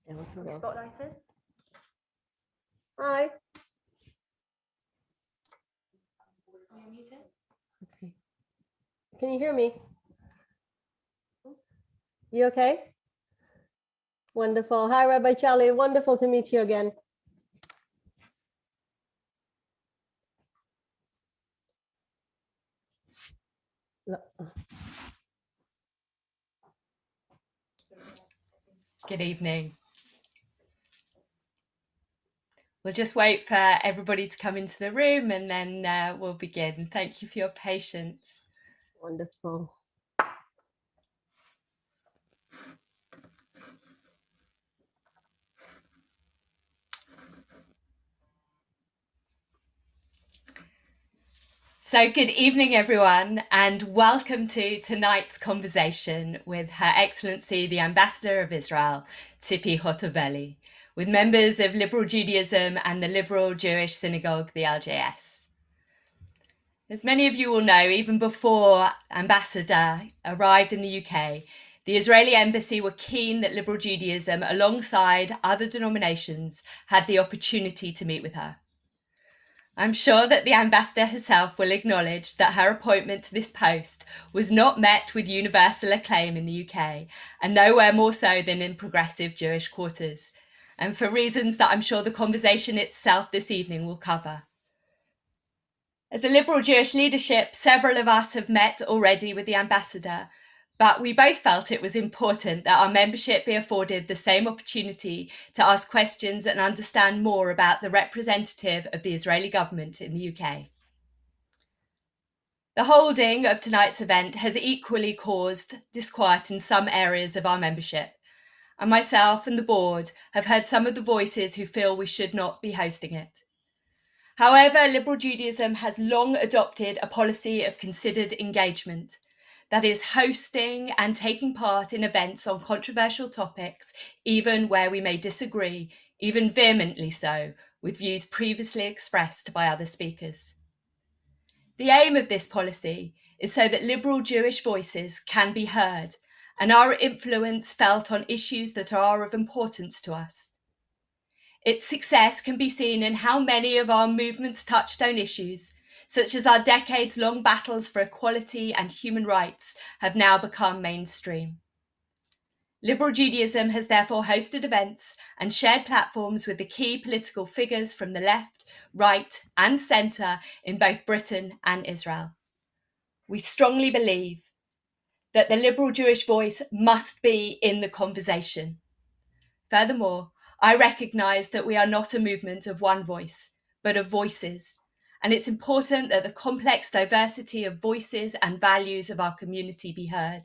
Spotlighted. Hi. Okay. Can you hear me? You okay? Wonderful. Hi, Rabbi Charley. Wonderful to meet you again. Good evening. We'll just wait for everybody to come into the room and then we'll begin. Thank you for your patience. Wonderful. So good evening, everyone, and welcome to tonight's conversation with Her Excellency, the Ambassador of Israel, Tzipi Hotevely, with members of Liberal Judaism and the Liberal Jewish Synagogue, the LJS. As many of you will know, even before Ambassador arrived in the UK, the Israeli embassy were keen that Liberal Judaism, alongside other denominations, had the opportunity to meet with her. I'm sure that the ambassador herself will acknowledge that her appointment to this post was not met with universal acclaim in the UK, and nowhere more so than in progressive Jewish quarters, and for reasons that I'm sure the conversation itself this evening will cover. As a liberal Jewish leadership, several of us have met already with the ambassador, but we both felt it was important that our membership be afforded the same opportunity to ask questions and understand more about the representative of the Israeli government in the UK. The holding of tonight's event has equally caused disquiet in some areas of our membership, and myself and the board have heard some of the voices who feel we should not be hosting it. However, Liberal Judaism has long adopted a policy of considered engagement, that is, hosting and taking part in events on controversial topics, even where we may disagree, even vehemently so, with views previously expressed by other speakers. The aim of this policy is so that liberal Jewish voices can be heard and our influence felt on issues that are of importance to us. Its success can be seen in how many of our movement's touchstone issues, such as our decades-long battles for equality and human rights, have now become mainstream. Liberal Judaism has therefore hosted events and shared platforms with the key political figures from the left, right, and centre in both Britain and Israel. We strongly believe that the liberal Jewish voice must be in the conversation. Furthermore, I recognise that we are not a movement of one voice, but of voices, and it's important that the complex diversity of voices and values of our community be heard.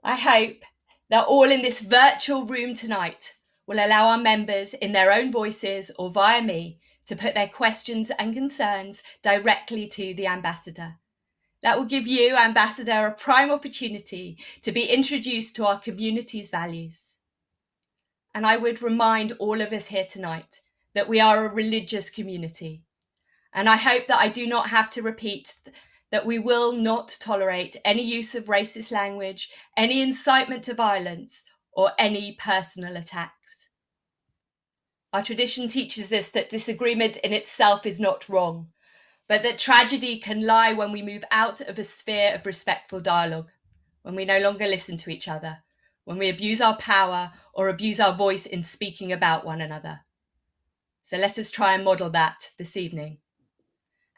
I hope that all in this virtual room tonight will allow our members in their own voices or via me to put their questions and concerns directly to the ambassador. That will give you, Ambassador, a prime opportunity to be introduced to our community's values. And I would remind all of us here tonight that we are a religious community. And I hope that I do not have to repeat that we will not tolerate any use of racist language, any incitement to violence, or any personal attacks. Our tradition teaches us that disagreement in itself is not wrong, but that tragedy can lie when we move out of a sphere of respectful dialogue, when we no longer listen to each other, when we abuse our power or abuse our voice in speaking about one another. So let us try and model that this evening.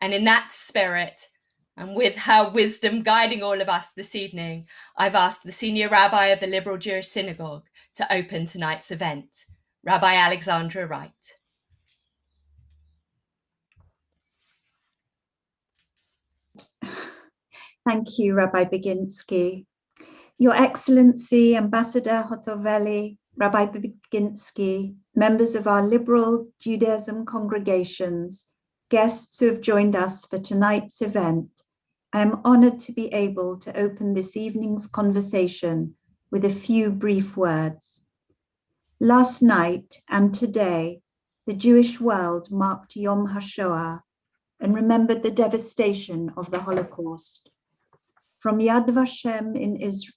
And in that spirit, and with her wisdom guiding all of us this evening, I've asked the Senior Rabbi of the Liberal Jewish Synagogue to open tonight's event, Rabbi Alexandra Wright. Thank you, Rabbi Baginsky. Your Excellency, Ambassador Hotevely, Rabbi Baginsky, members of our Liberal Judaism congregations, guests who have joined us for tonight's event, I am honored to be able to open this evening's conversation with a few brief words. Last night and today, the Jewish world marked Yom HaShoah and remembered the devastation of the Holocaust. From Yad Vashem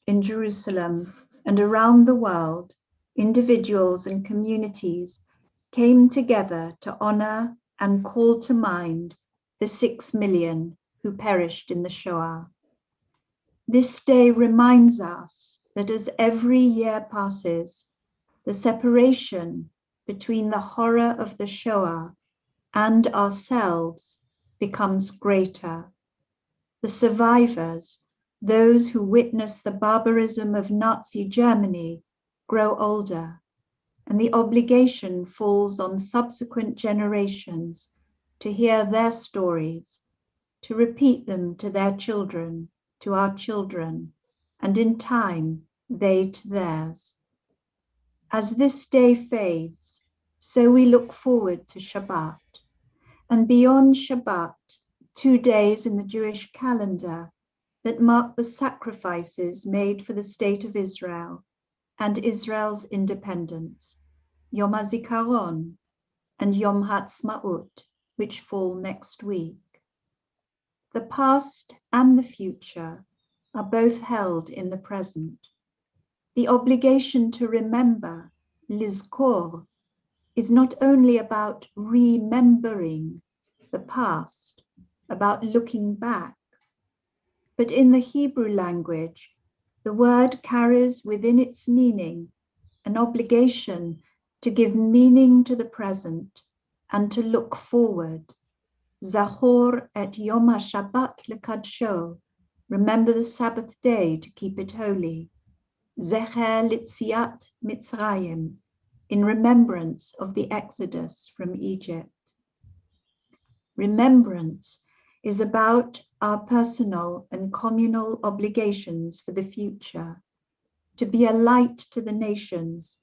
in Jerusalem and around the world, individuals and communities came together to honor and call to mind the 6 million who perished in the Shoah. This day reminds us that as every year passes, the separation between the horror of the Shoah and ourselves becomes greater. The survivors, those who witnessed the barbarism of Nazi Germany, grow older, and the obligation falls on subsequent generations to hear their stories, to repeat them to their children, to our children, and in time, they to theirs. As this day fades, so we look forward to Shabbat, and beyond Shabbat, 2 days in the Jewish calendar that mark the sacrifices made for the state of Israel and Israel's independence, Yom HaZikaron and Yom HaTzmaut, which fall next week. The past and the future are both held in the present. The obligation to remember, lizkor, is not only about remembering the past, about looking back, but in the Hebrew language, the word carries within its meaning an obligation to give meaning to the present and to look forward. Zachor et Yom HaShabbat lekadsho, remember the Sabbath day to keep it holy. Zecher litziat Mitzrayim, in remembrance of the Exodus from Egypt. Remembrance is about our personal and communal obligations for the future, to be a light to the nations,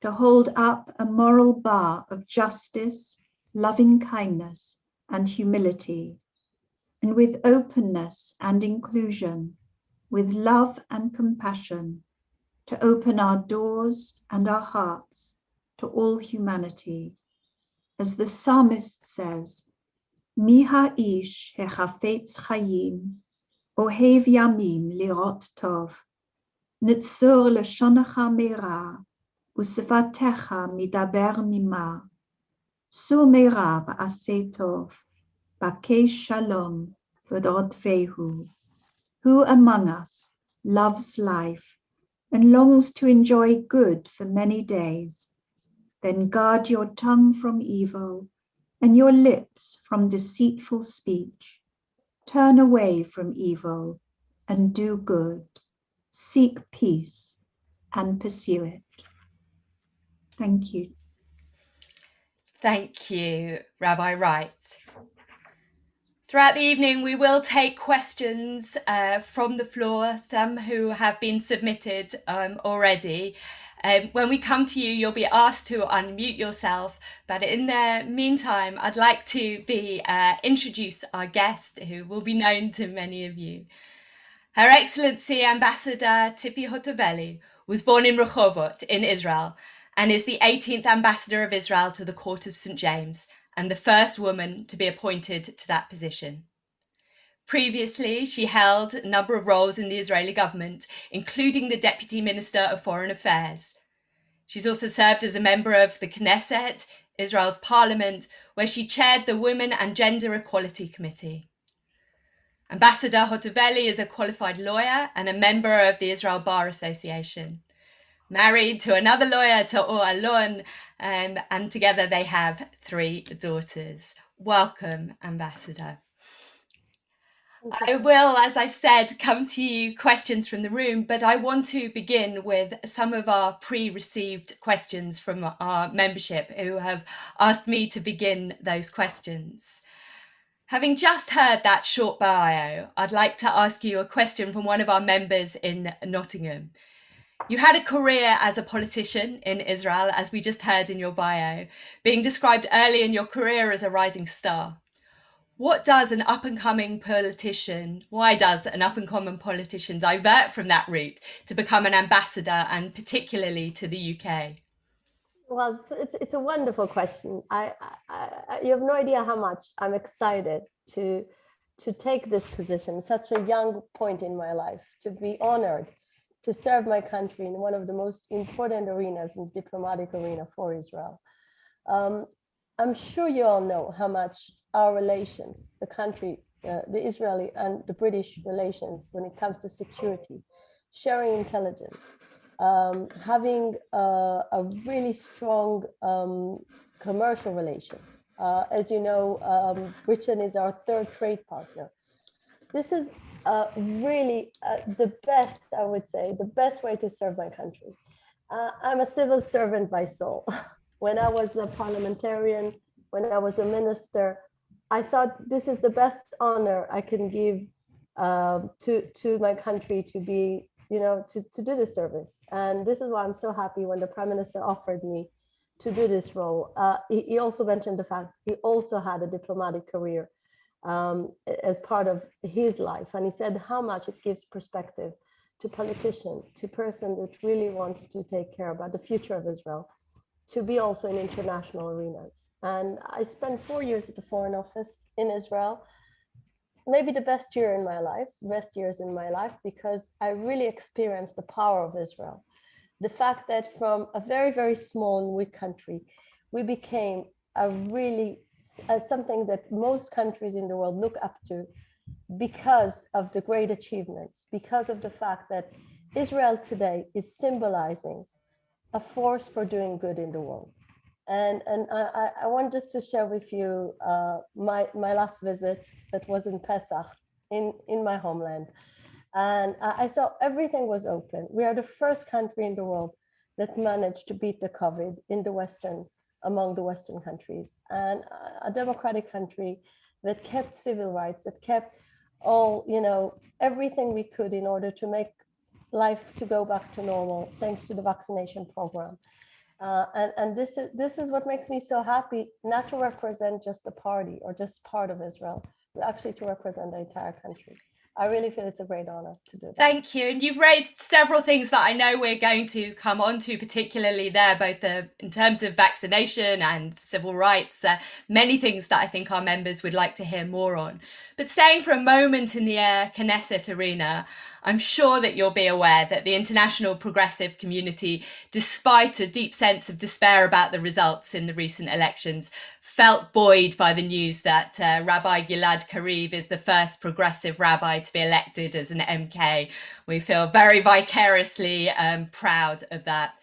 to hold up a moral bar of justice, loving kindness, and humility, and with openness and inclusion, with love and compassion, to open our doors and our hearts to all humanity. As the psalmist says, Mi ha'ish hechafetz chayim, ohev yamim lirot tov, nitzur leshonecha meira, usefatecha midaber mima, su meira ba'aseh tov, bakesh shalom v'dorotvehu. Who among us loves life and longs to enjoy good for many days? Then guard your tongue from evil and your lips from deceitful speech. Turn away from evil and do good. Seek peace and pursue it. Thank you. Thank you, Rabbi Wright. Throughout the evening, we will take questions from the floor, some who have been submitted already. When we come to you, you'll be asked to unmute yourself. But in the meantime, I'd like to introduce our guest, who will be known to many of you. Her Excellency Ambassador Tzipi Hotevely was born in Rehovot in Israel and is the 18th Ambassador of Israel to the Court of St. James and the first woman to be appointed to that position. Previously, she held a number of roles in the Israeli government, including the Deputy Minister of Foreign Affairs. She's also served as a member of the Knesset, Israel's parliament, where she chaired the Women and Gender Equality Committee. Ambassador Hotevely is a qualified lawyer and a member of the Israel Bar Association. Married to another lawyer, Ta'or Alon, and together they have 3 daughters. Welcome, Ambassador. I will, as I said, come to you questions from the room, but I want to begin with some of our pre-received questions from our membership who have asked me to begin those questions. Having just heard that short bio, I'd like to ask you a question from one of our members in Nottingham. You had a career as a politician in Israel, as we just heard in your bio, being described early in your career as a rising star. Why does an up-and-coming politician divert from that route to become an ambassador, and particularly to the UK? Well, it's a wonderful question. You have no idea how much I'm excited to take this position, such a young point in my life, to be honored to serve my country in one of the most important arenas in the diplomatic arena for Israel. I'm sure you all know how much our relations, the country, the Israeli and the British relations when it comes to security, sharing intelligence, having a really strong commercial relations. As you know, Britain is our third trade partner. This is really the best, I would say, the best way to serve my country. I'm a civil servant by soul. When I was a parliamentarian, when I was a minister, I thought this is the best honor I can give to my country to be, to do this service. And this is why I'm so happy when the Prime Minister offered me to do this role. He also mentioned the fact he also had a diplomatic career as part of his life. And he said how much it gives perspective to politician, to person that really wants to take care about the future of Israel, to be also in international arenas. And I spent 4 years at the Foreign Office in Israel, maybe the best years in my life, because I really experienced the power of Israel. The fact that from a very, very small and weak country, we became a really something that most countries in the world look up to because of the great achievements, because of the fact that Israel today is symbolizing a force for doing good in the world. And I want just to share with you my last visit that was in Pesach in my homeland. And I saw everything was open. We are the first country in the world that managed to beat the COVID among the Western countries, and a democratic country that kept civil rights, that kept all, everything we could in order to make life to go back to normal, thanks to the vaccination program. And this is what makes me so happy, not to represent just a party or just part of Israel, but actually to represent the entire country. I really feel it's a great honor to do that. Thank you. And you've raised several things that I know we're going to come on to, particularly there, both in terms of vaccination and civil rights, many things that I think our members would like to hear more on. But staying for a moment in the Knesset arena, I'm sure that you'll be aware that the international progressive community, despite a deep sense of despair about the results in the recent elections, felt buoyed by the news that Rabbi Gilad Kariv is the first progressive rabbi to be elected as an MK. We feel very vicariously proud of that.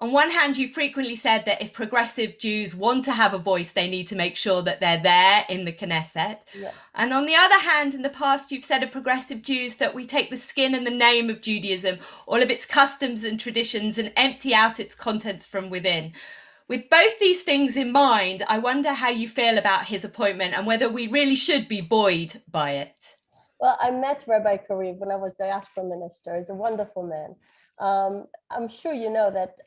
On one hand, you frequently said that if progressive Jews want to have a voice, they need to make sure that they're there in the Knesset. Yes. And on the other hand, in the past, you've said of progressive Jews that we take the skin and the name of Judaism, all of its customs and traditions, and empty out its contents from within. With both these things in mind, I wonder how you feel about his appointment and whether we really should be buoyed by it. Well, I met Rabbi Kariv when I was diaspora minister. He's a wonderful man. I'm sure you know that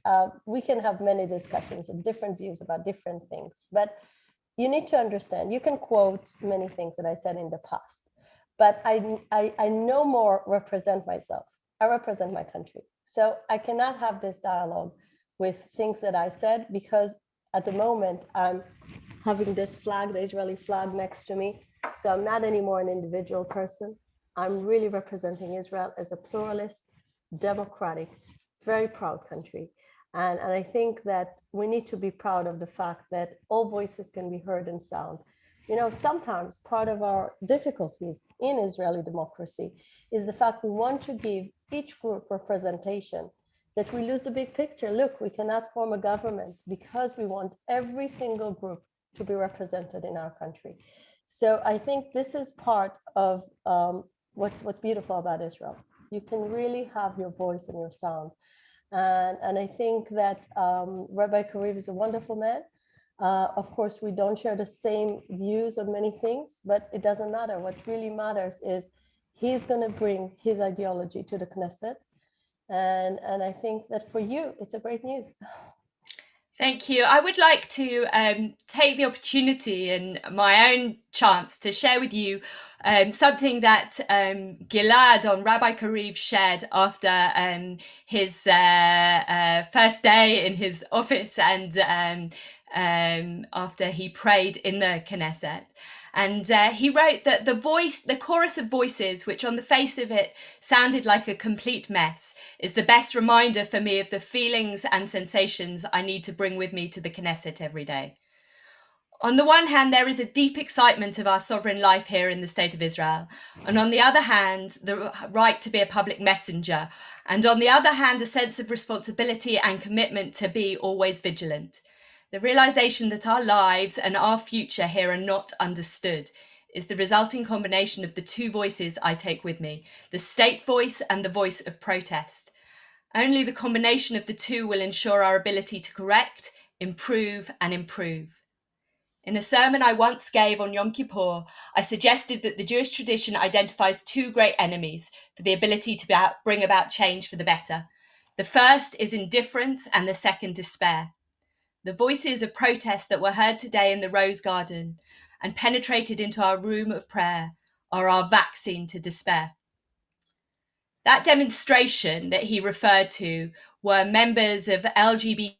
we can have many discussions and different views about different things, but you need to understand, you can quote many things that I said in the past, but I no more represent myself. I represent my country. So I cannot have this dialogue with things that I said, because at the moment I'm having this flag, the Israeli flag next to me. So I'm not anymore an individual person. I'm really representing Israel as a pluralist, democratic, very proud country. And I think that we need to be proud of the fact that all voices can be heard and sound. Sometimes part of our difficulties in Israeli democracy is the fact we want to give each group representation, that we lose the big picture. Look, we cannot form a government because we want every single group to be represented in our country. So I think this is part of what's beautiful about Israel. You can really have your voice and your sound. And I think that Rabbi Kariv is a wonderful man. Of course, we don't share the same views on many things, but it doesn't matter. What really matters is he's going to bring his ideology to the Knesset. And I think that for you, it's a great news. Thank you. I would like to take the opportunity and my own chance to share with you something that Gilad on Rabbi Kariv shared after his first day in his office and after he prayed in the Knesset. And he wrote that the chorus of voices, which on the face of it sounded like a complete mess, is the best reminder for me of the feelings and sensations I need to bring with me to the Knesset every day. On the one hand, there is a deep excitement of our sovereign life here in the State of Israel. And on the other hand, the right to be a public messenger. And on the other hand, a sense of responsibility and commitment to be always vigilant. The realization that our lives and our future here are not understood is the resulting combination of the two voices I take with me, the state voice and the voice of protest. Only the combination of the two will ensure our ability to correct, improve, and improve. In a sermon I once gave on Yom Kippur, I suggested that the Jewish tradition identifies two great enemies for the ability to bring about change for the better. The first is indifference and the second despair. The voices of protest that were heard today in the Rose Garden and penetrated into our room of prayer are our vaccine to despair. That demonstration that he referred to were members of LGBT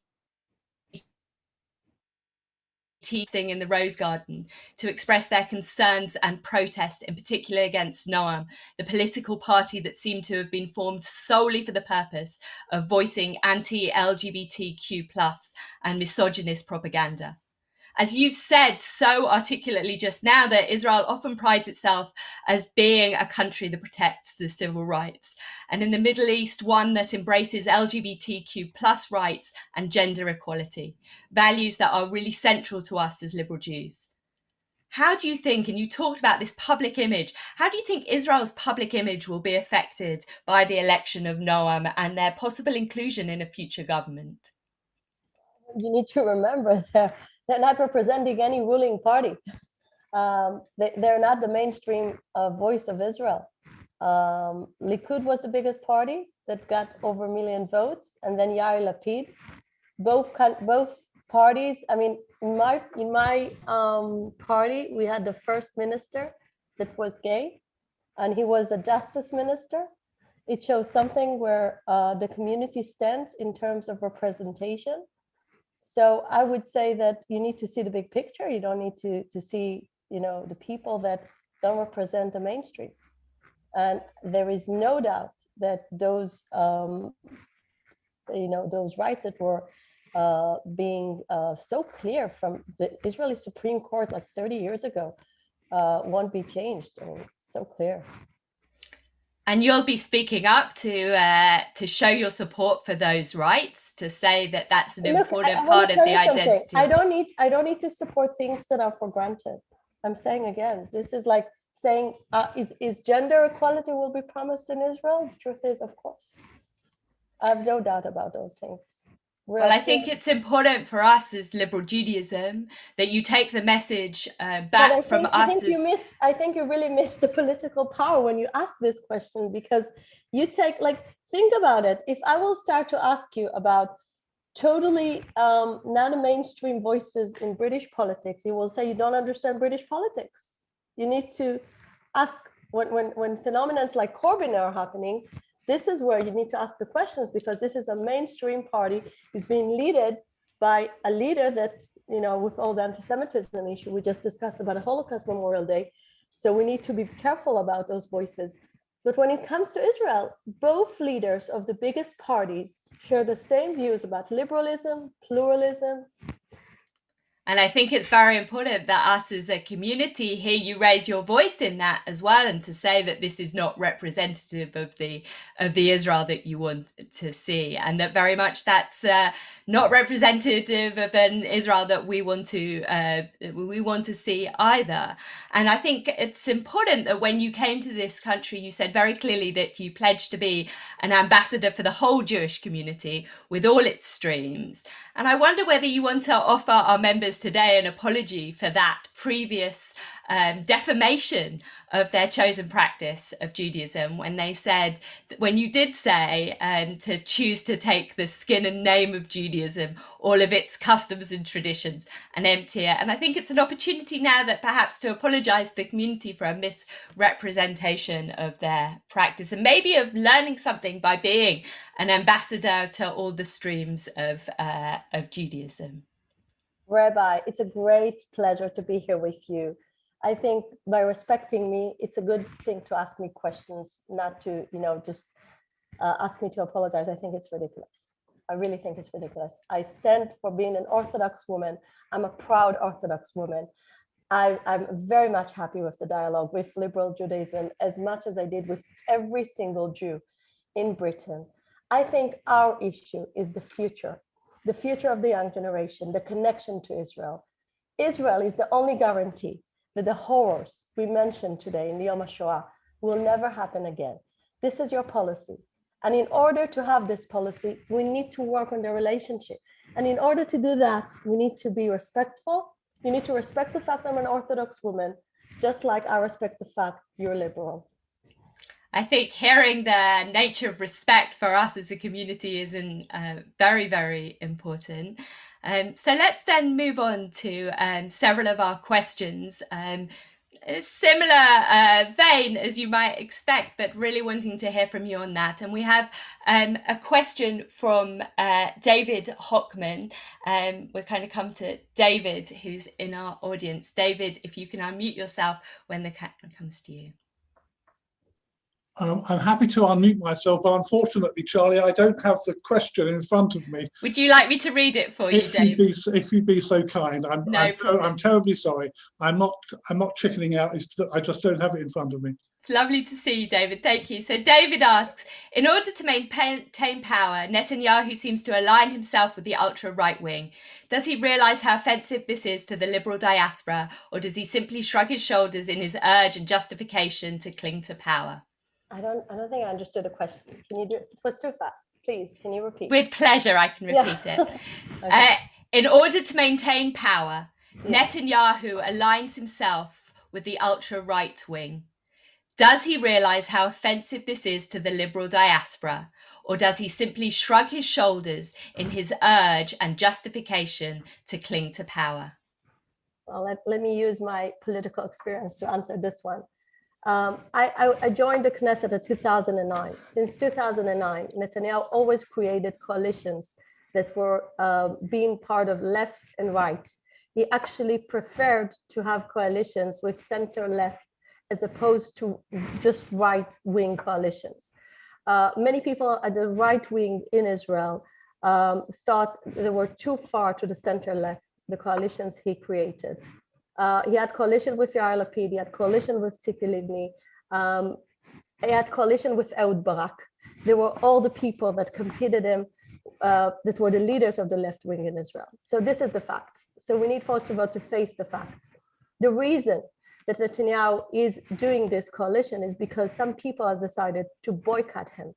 in the Rose Garden to express their concerns and protest, in particular against Noam, the political party that seemed to have been formed solely for the purpose of voicing anti-LGBTQ+ and misogynist propaganda. As you've said so articulately just now, that Israel often prides itself as being a country that protects the civil rights, and in the Middle East, one that embraces LGBTQ+ rights and gender equality, values that are really central to us as liberal Jews. How do you think, and you talked about this public image, how do you think Israel's public image will be affected by the election of Noam and their possible inclusion in a future government? You need to remember they're not representing any ruling party. They're not the mainstream voice of Israel. Likud was the biggest party that got over 1 million votes, and then Yair Lapid. Both parties. I mean, in my party, we had the first minister that was gay, and he was a justice minister. It shows something where the community stands in terms of representation. So I would say that you need to see the big picture. You don't need to see, the people that don't represent the mainstream. And there is no doubt that those, those rights that were being so clear from the Israeli Supreme Court like 30 years ago won't be changed. I mean, it's so clear. And you'll be speaking up to show your support for those rights, to say that that's an important part of the identity. I don't need to support things that are for granted. I'm saying again, this is like saying, is gender equality will be promised in Israel? The truth is, of course. I have no doubt about those things. Well, I think it's important for us as liberal Judaism that you take the message back from us. I think you really miss the political power when you ask this question, because you think about it. If I will start to ask you about totally non-mainstream voices in British politics, you will say you don't understand British politics. You need to ask when phenomena like Corbyn are happening. This is where you need to ask the questions, because this is a mainstream party is being led by a leader that, with all the anti-Semitism issue we just discussed about a Holocaust Memorial Day. So we need to be careful about those voices. But when it comes to Israel, both leaders of the biggest parties share the same views about liberalism, pluralism. And I think it's very important that us as a community hear you raise your voice in that as well, and to say that this is not representative of the Israel that you want to see, and that very much that's not representative of an Israel that we want to see either. And I think it's important that when you came to this country, you said very clearly that you pledged to be an ambassador for the whole Jewish community with all its streams. And I wonder whether you want to offer our members today an apology for that previous defamation of their chosen practice of Judaism, when you did say to choose to take the skin and name of Judaism, all of its customs and traditions, and empty it. And I think it's an opportunity now that perhaps to apologize to the community for a misrepresentation of their practice, and maybe of learning something by being an ambassador to all the streams of Judaism. Rabbi, it's a great pleasure to be here with you. I think by respecting me, it's a good thing to ask me questions, not to, just ask me to apologize. I think it's ridiculous. I really think it's ridiculous. I stand for being an Orthodox woman. I'm a proud Orthodox woman. I'm very much happy with the dialogue with liberal Judaism as much as I did with every single Jew in Britain. I think our issue is the future of the young generation, the connection to Israel. Israel is the only guarantee that the horrors we mentioned today in the Yom HaShoah will never happen again. This is your policy. And in order to have this policy, we need to work on the relationship. And in order to do that, we need to be respectful. You need to respect the fact I'm an Orthodox woman, just like I respect the fact you're liberal. I think hearing the nature of respect for us as a community is very, very important. So let's then move on to several of our questions. A similar vein as you might expect, but really wanting to hear from you on that. And we have a question from David Hockman. We'll kind of come to David, who's in our audience. David, if you can unmute yourself when the camera comes to you. I'm happy to unmute myself, but unfortunately, Charlie, I don't have the question in front of me. Would you like me to read it for you, Dave? If you'd be so kind. I'm terribly sorry. I'm not chickening out. I just don't have it in front of me. It's lovely to see you, David. Thank you. So David asks, in order to maintain power, Netanyahu seems to align himself with the ultra-right wing. Does he realise how offensive this is to the liberal diaspora, or does he simply shrug his shoulders in his urge and justification to cling to power? I don't think I understood the question. Can you do it? It was too fast. Please, can you repeat? With pleasure, I can repeat it. Okay. In order to maintain power, Netanyahu aligns himself with the ultra-right wing. Does he realise how offensive this is to the liberal diaspora, or does he simply shrug his shoulders in his urge and justification to cling to power? Well, let me use my political experience to answer this one. I joined the Knesset in 2009. Since 2009, Netanyahu always created coalitions that were being part of left and right. He actually preferred to have coalitions with center-left as opposed to just right-wing coalitions. Many people at the right wing in Israel thought they were too far to the center-left, the coalitions he created. He had coalition with Yair Lapid, he had coalition with Tzipi Livni, he had coalition with Ehud Barak. They were all the people that competed him, that were the leaders of the left wing in Israel. So this is the facts. So we need first of all to face the facts. The reason that Netanyahu is doing this coalition is because some people have decided to boycott him.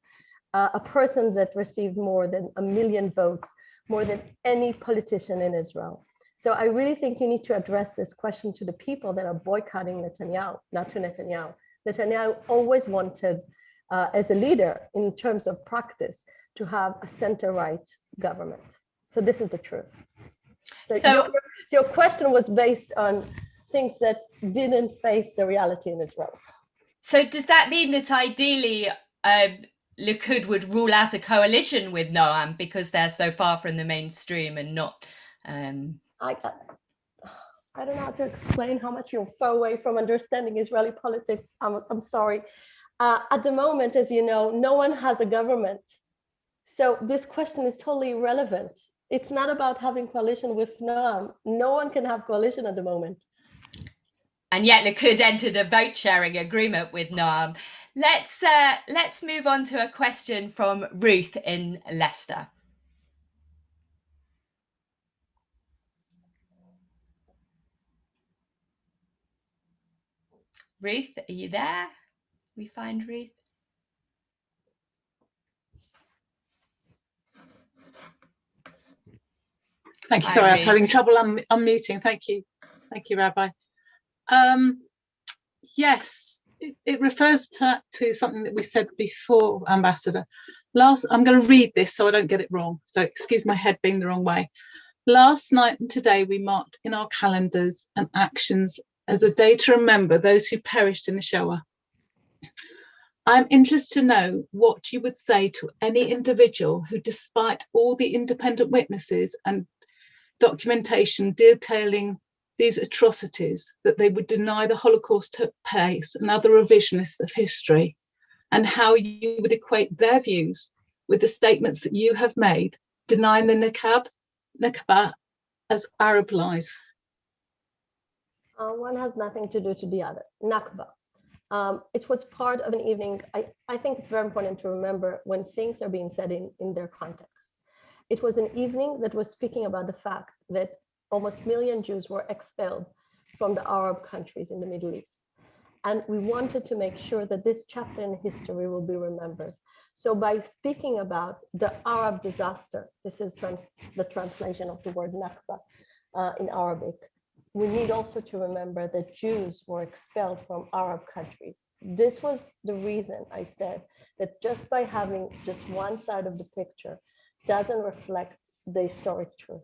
A person that received more than 1 million votes, more than any politician in Israel. So I really think you need to address this question to the people that are boycotting Netanyahu, not to Netanyahu. Netanyahu always wanted, as a leader in terms of practice, to have a center-right government. So this is the truth. So your question was based on things that didn't face the reality in Israel. So does that mean that ideally Likud would rule out a coalition with Noam because they're so far from the mainstream and not... I don't know how to explain how much you're far away from understanding Israeli politics. I'm sorry. At the moment, as you know, no one has a government. So this question is totally irrelevant. It's not about having coalition with Noam. No one can have coalition at the moment. And yet Likud entered a vote sharing agreement with Noam. Let's move on to a question from Ruth in Leicester. Ruth, are you there? We find Ruth. Thank you. Sorry, I was having trouble unmuting. Thank you, Rabbi. Yes, it refers back to something that we said before, Ambassador. I'm going to read this so I don't get it wrong. So excuse my head being the wrong way. Last night and today we marked in our calendars and actions as a day to remember those who perished in the Shoah. I'm interested to know what you would say to any individual who, despite all the independent witnesses and documentation detailing these atrocities, that they would deny the Holocaust took place and other revisionists of history, and how you would equate their views with the statements that you have made, denying the Nakba as Arab lies? One has nothing to do to the other. Nakba. It was part of an evening. I think it's very important to remember when things are being said in their context. It was an evening that was speaking about the fact that almost 1 million Jews were expelled from the Arab countries in the Middle East. And we wanted to make sure that this chapter in history will be remembered. So by speaking about the Arab disaster, this is the translation of the word Nakba in Arabic, we need also to remember that Jews were expelled from Arab countries. This was the reason I said that just by having just one side of the picture doesn't reflect the historic truth.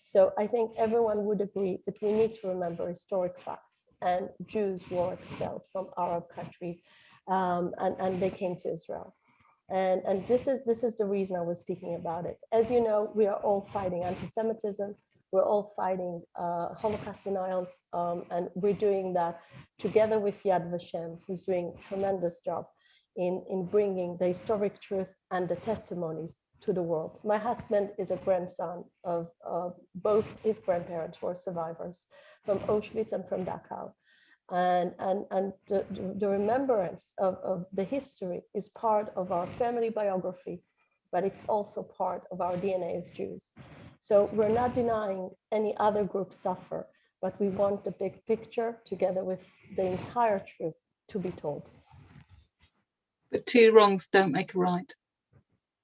So I think everyone would agree that we need to remember historic facts, and Jews were expelled from Arab countries and they came to Israel. And this is the reason I was speaking about it. As you know, we are all fighting anti-Semitism. We're all fighting Holocaust denials, and we're doing that together with Yad Vashem, who's doing a tremendous job in bringing the historic truth and the testimonies to the world. My husband is a grandson of both his grandparents were survivors from Auschwitz and from Dachau. And the remembrance of the history is part of our family biography, but it's also part of our DNA as Jews. So we're not denying any other group suffer, but we want the big picture together with the entire truth to be told. But two wrongs don't make a right.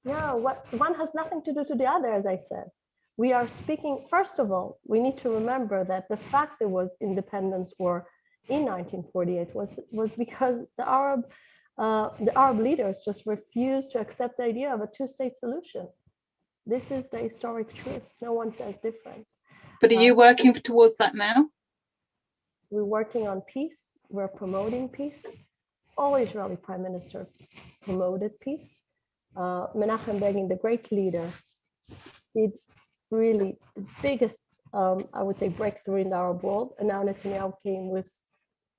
No, one has nothing to do to the other, as I said. We are speaking, first of all, we need to remember that the fact there was independence war in 1948 was because the Arab leaders just refused to accept the idea of a two-state solution. This is the historic truth. No one says different. But are you working towards that now? We're working on peace. We're promoting peace. All Israeli prime ministers promoted peace. Menachem Begin, the great leader, did really the biggest, I would say, breakthrough in the Arab world. And now Netanyahu came with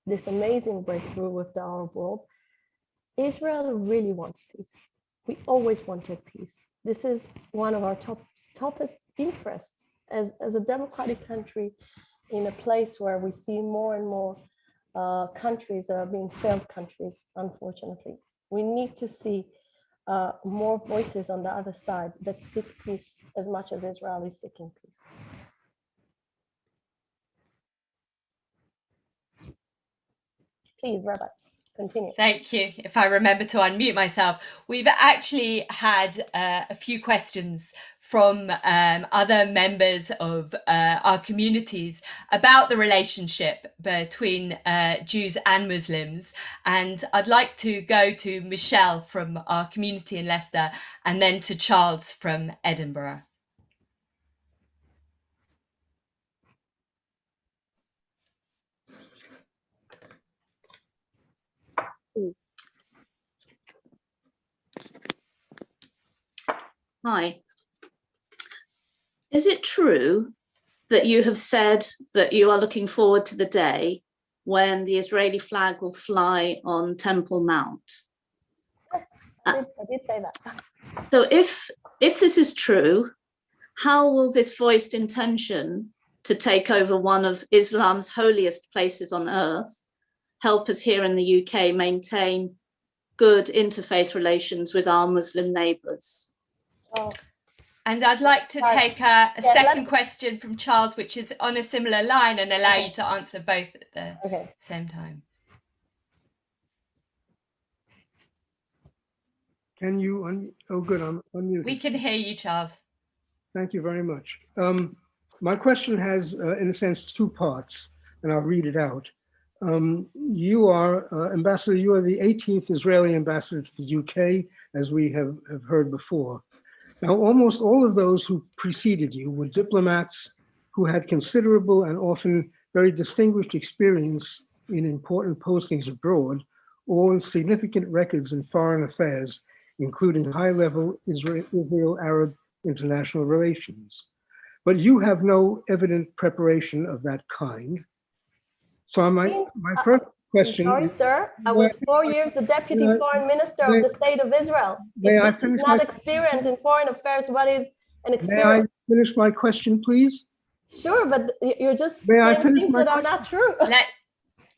this amazing breakthrough with the Arab world. Israel really wants peace. We always wanted peace. This is one of our toppest interests as a democratic country in a place where we see more and more countries that are being failed countries, unfortunately. We need to see more voices on the other side that seek peace as much as Israel is seeking peace. Please, Rabbi, continue. Thank you. If I remember to unmute myself, we've actually had a few questions from other members of our communities about the relationship between Jews and Muslims. And I'd like to go to Michelle from our community in Leicester and then to Charles from Edinburgh. Please. Hi. Is it true that you have said that you are looking forward to the day when the Israeli flag will fly on Temple Mount? Yes, I did say that. So if this is true, how will this voiced intention to take over one of Islam's holiest places on earth help us here in the UK maintain good interfaith relations with our Muslim neighbours? Oh. And I'd like to take a second question from Charles, which is on a similar line, and allow you to answer both at the same time. Can you, oh good, I'm unmuted. We can hear you, Charles. Thank you very much. My question has, in a sense, two parts, and I'll read it out. You are, Ambassador, you are the 18th Israeli ambassador to the UK, as we have heard before. Now, almost all of those who preceded you were diplomats who had considerable and often very distinguished experience in important postings abroad, or with significant records in foreign affairs, including high-level Israel-Arab international relations. but you have no evident preparation of that kind. So my first question. Sorry, sir. I was 4 years the deputy foreign minister of the state of Israel. May I If this finish is not my- experience in foreign affairs, what is an May I experience? finish my question, please? Sure, but you're just May I saying finish things my that are not true.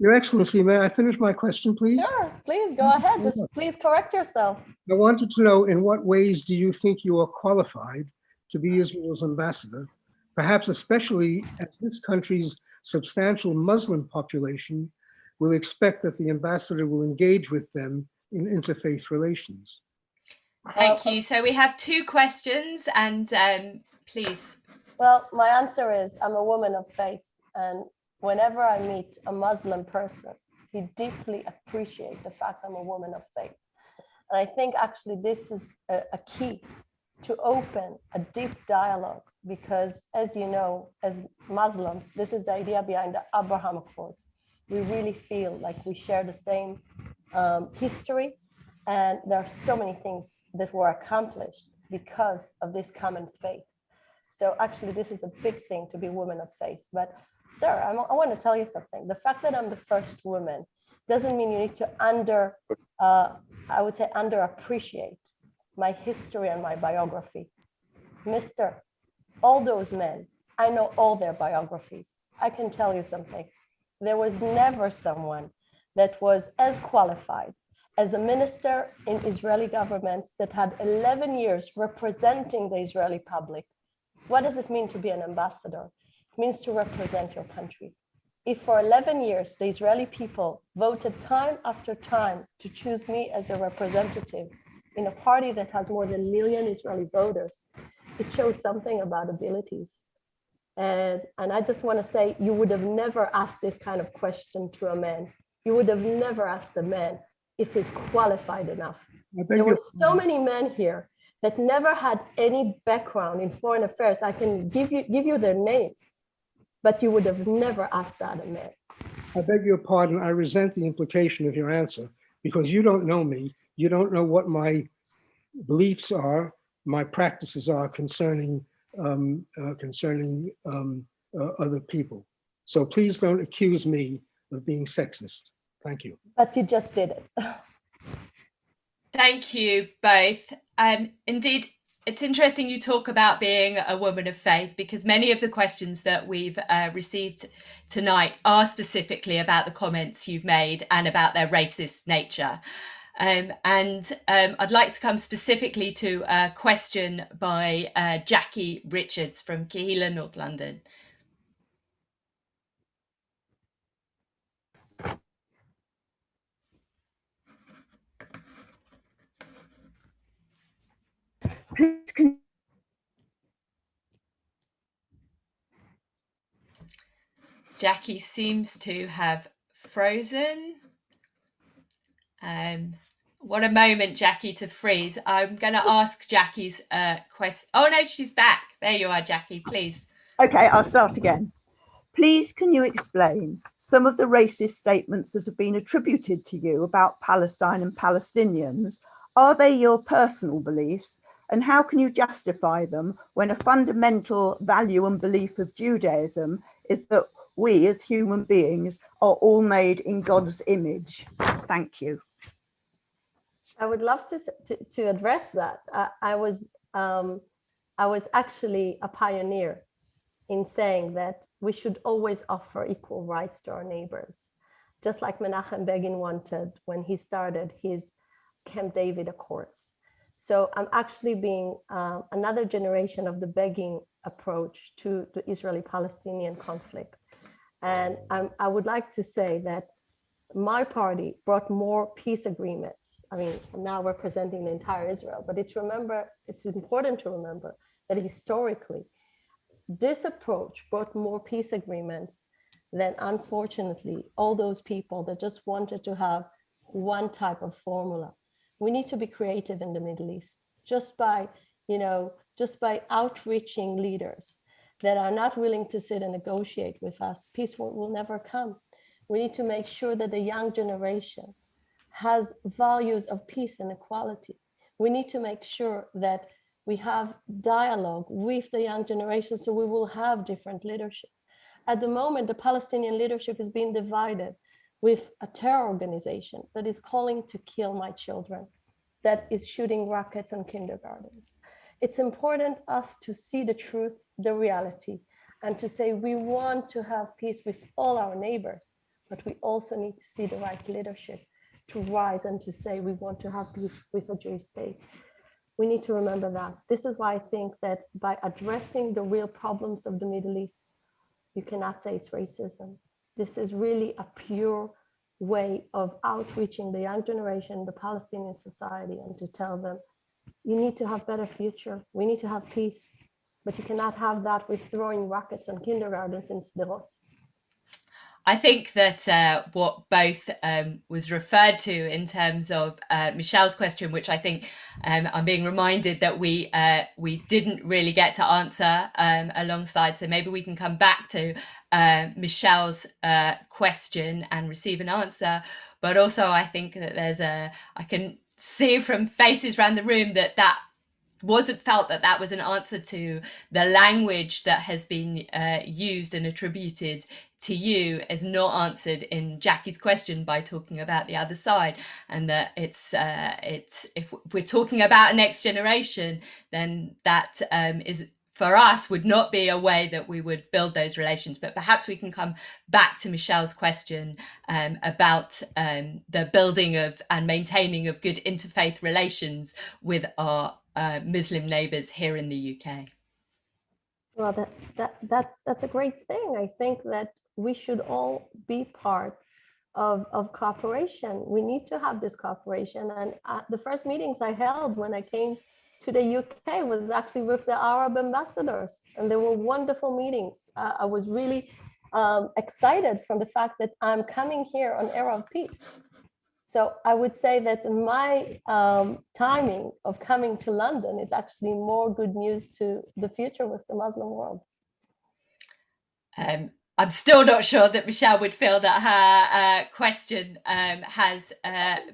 Your Excellency, may I finish my question, please? Sure, please go ahead. Just please correct yourself. I wanted to know, in what ways do you think you are qualified to be Israel's ambassador, perhaps especially as this country's substantial Muslim population will expect that the ambassador will engage with them in interfaith relations? Thank you. So we have two questions, and please. Well, my answer is I'm a woman of faith, and whenever I meet a Muslim person, he deeply appreciates the fact I'm a woman of faith. And I think actually this is a key to open a deep dialogue, because as you know, as Muslims, this is the idea behind the Abraham Accords. We really feel like we share the same history, and there are so many things that were accomplished because of this common faith. So actually, this is a big thing to be a woman of faith. But sir, I want to tell you something. The fact that I'm the first woman doesn't mean you need to underappreciate my history and my biography. Mister, all those men, I know all their biographies. I can tell you something. There was never someone that was as qualified as a minister in Israeli governments that had 11 years representing the Israeli public. What does it mean to be an ambassador? It means to represent your country. If for 11 years, the Israeli people voted time after time to choose me as their representative in a party that has more than 1 million Israeli voters, it shows something about abilities. And I just want to say, you would have never asked this kind of question to a man. You would have never asked a man if he's qualified enough. There were so many men here that never had any background in foreign affairs. I can give you their names, but you would have never asked that a man. I beg your pardon. I resent the implication of your answer, because you don't know me. You don't know what my beliefs are, my practices are concerning other people. So please don't accuse me of being sexist. Thank you. But you just did it. Thank you both. Indeed, it's interesting you talk about being a woman of faith, because many of the questions that we've received tonight are specifically about the comments you've made and about their racist nature. I'd like to come specifically to a question by Jackie Richards from Kehila, North London. Jackie seems to have frozen. What a moment, Jackie, to freeze. I'm going to ask Jackie's question. Oh, no, she's back. There you are, Jackie, please. Okay, I'll start again. Please, can you explain some of the racist statements that have been attributed to you about Palestine and Palestinians? Are they your personal beliefs? And how can you justify them when a fundamental value and belief of Judaism is that we as human beings are all made in God's image? Thank you. I would love to address that. I was actually a pioneer in saying that we should always offer equal rights to our neighbors, just like Menachem Begin wanted when he started his Camp David Accords. So I'm actually being another generation of the Begin approach to the Israeli-Palestinian conflict. And I would like to say that my party brought more peace agreements. I mean, I'm now representing the entire Israel, but it's important to remember that historically, this approach brought more peace agreements than, unfortunately, all those people that just wanted to have one type of formula. We need to be creative in the Middle East, just by outreaching leaders that are not willing to sit and negotiate with us. Peace will never come. We need to make sure that the young generation has values of peace and equality. We need to make sure that We have dialogue with the young generation, so we will have different leadership. At the moment, the Palestinian leadership is being divided with a terror organization that is calling to kill my children, that is shooting rockets on kindergartens. It's important us to see the truth, the reality, and to say we want to have peace with all our neighbors, but we also need to see the right leadership to rise and to say we want to have peace with a Jewish state. We need to remember that. This is why I think that by addressing the real problems of the Middle East, you cannot say it's racism. This is really a pure way of outreaching the young generation, the Palestinian society, and to tell them, you need to have a better future. We need to have peace, but you cannot have that with throwing rockets on kindergartens in Sderot. I think that what both was referred to in terms of Michelle's question, which I think I'm being reminded that we didn't really get to answer alongside. So maybe we can come back to Michelle's question and receive an answer. But also I think that I can see from faces around the room that wasn't felt that was an answer to the language that has been used and attributed to you is not answered in Jackie's question by talking about the other side, and that it's if we're talking about a next generation, then that is for us would not be a way that we would build those relations. But perhaps we can come back to Michelle's question about the building of and maintaining of good interfaith relations with our Muslim neighbours here in the UK. Well, that's a great thing. I think that we should all be part of cooperation. We need to have this cooperation. And the first meetings I held when I came to the UK was actually with the Arab ambassadors, and they were wonderful meetings. I was really excited from the fact that I'm coming here on Era of Peace. So I would say that my timing of coming to London is actually more good news to the future with the Muslim world. I'm still not sure that Michelle would feel that her question has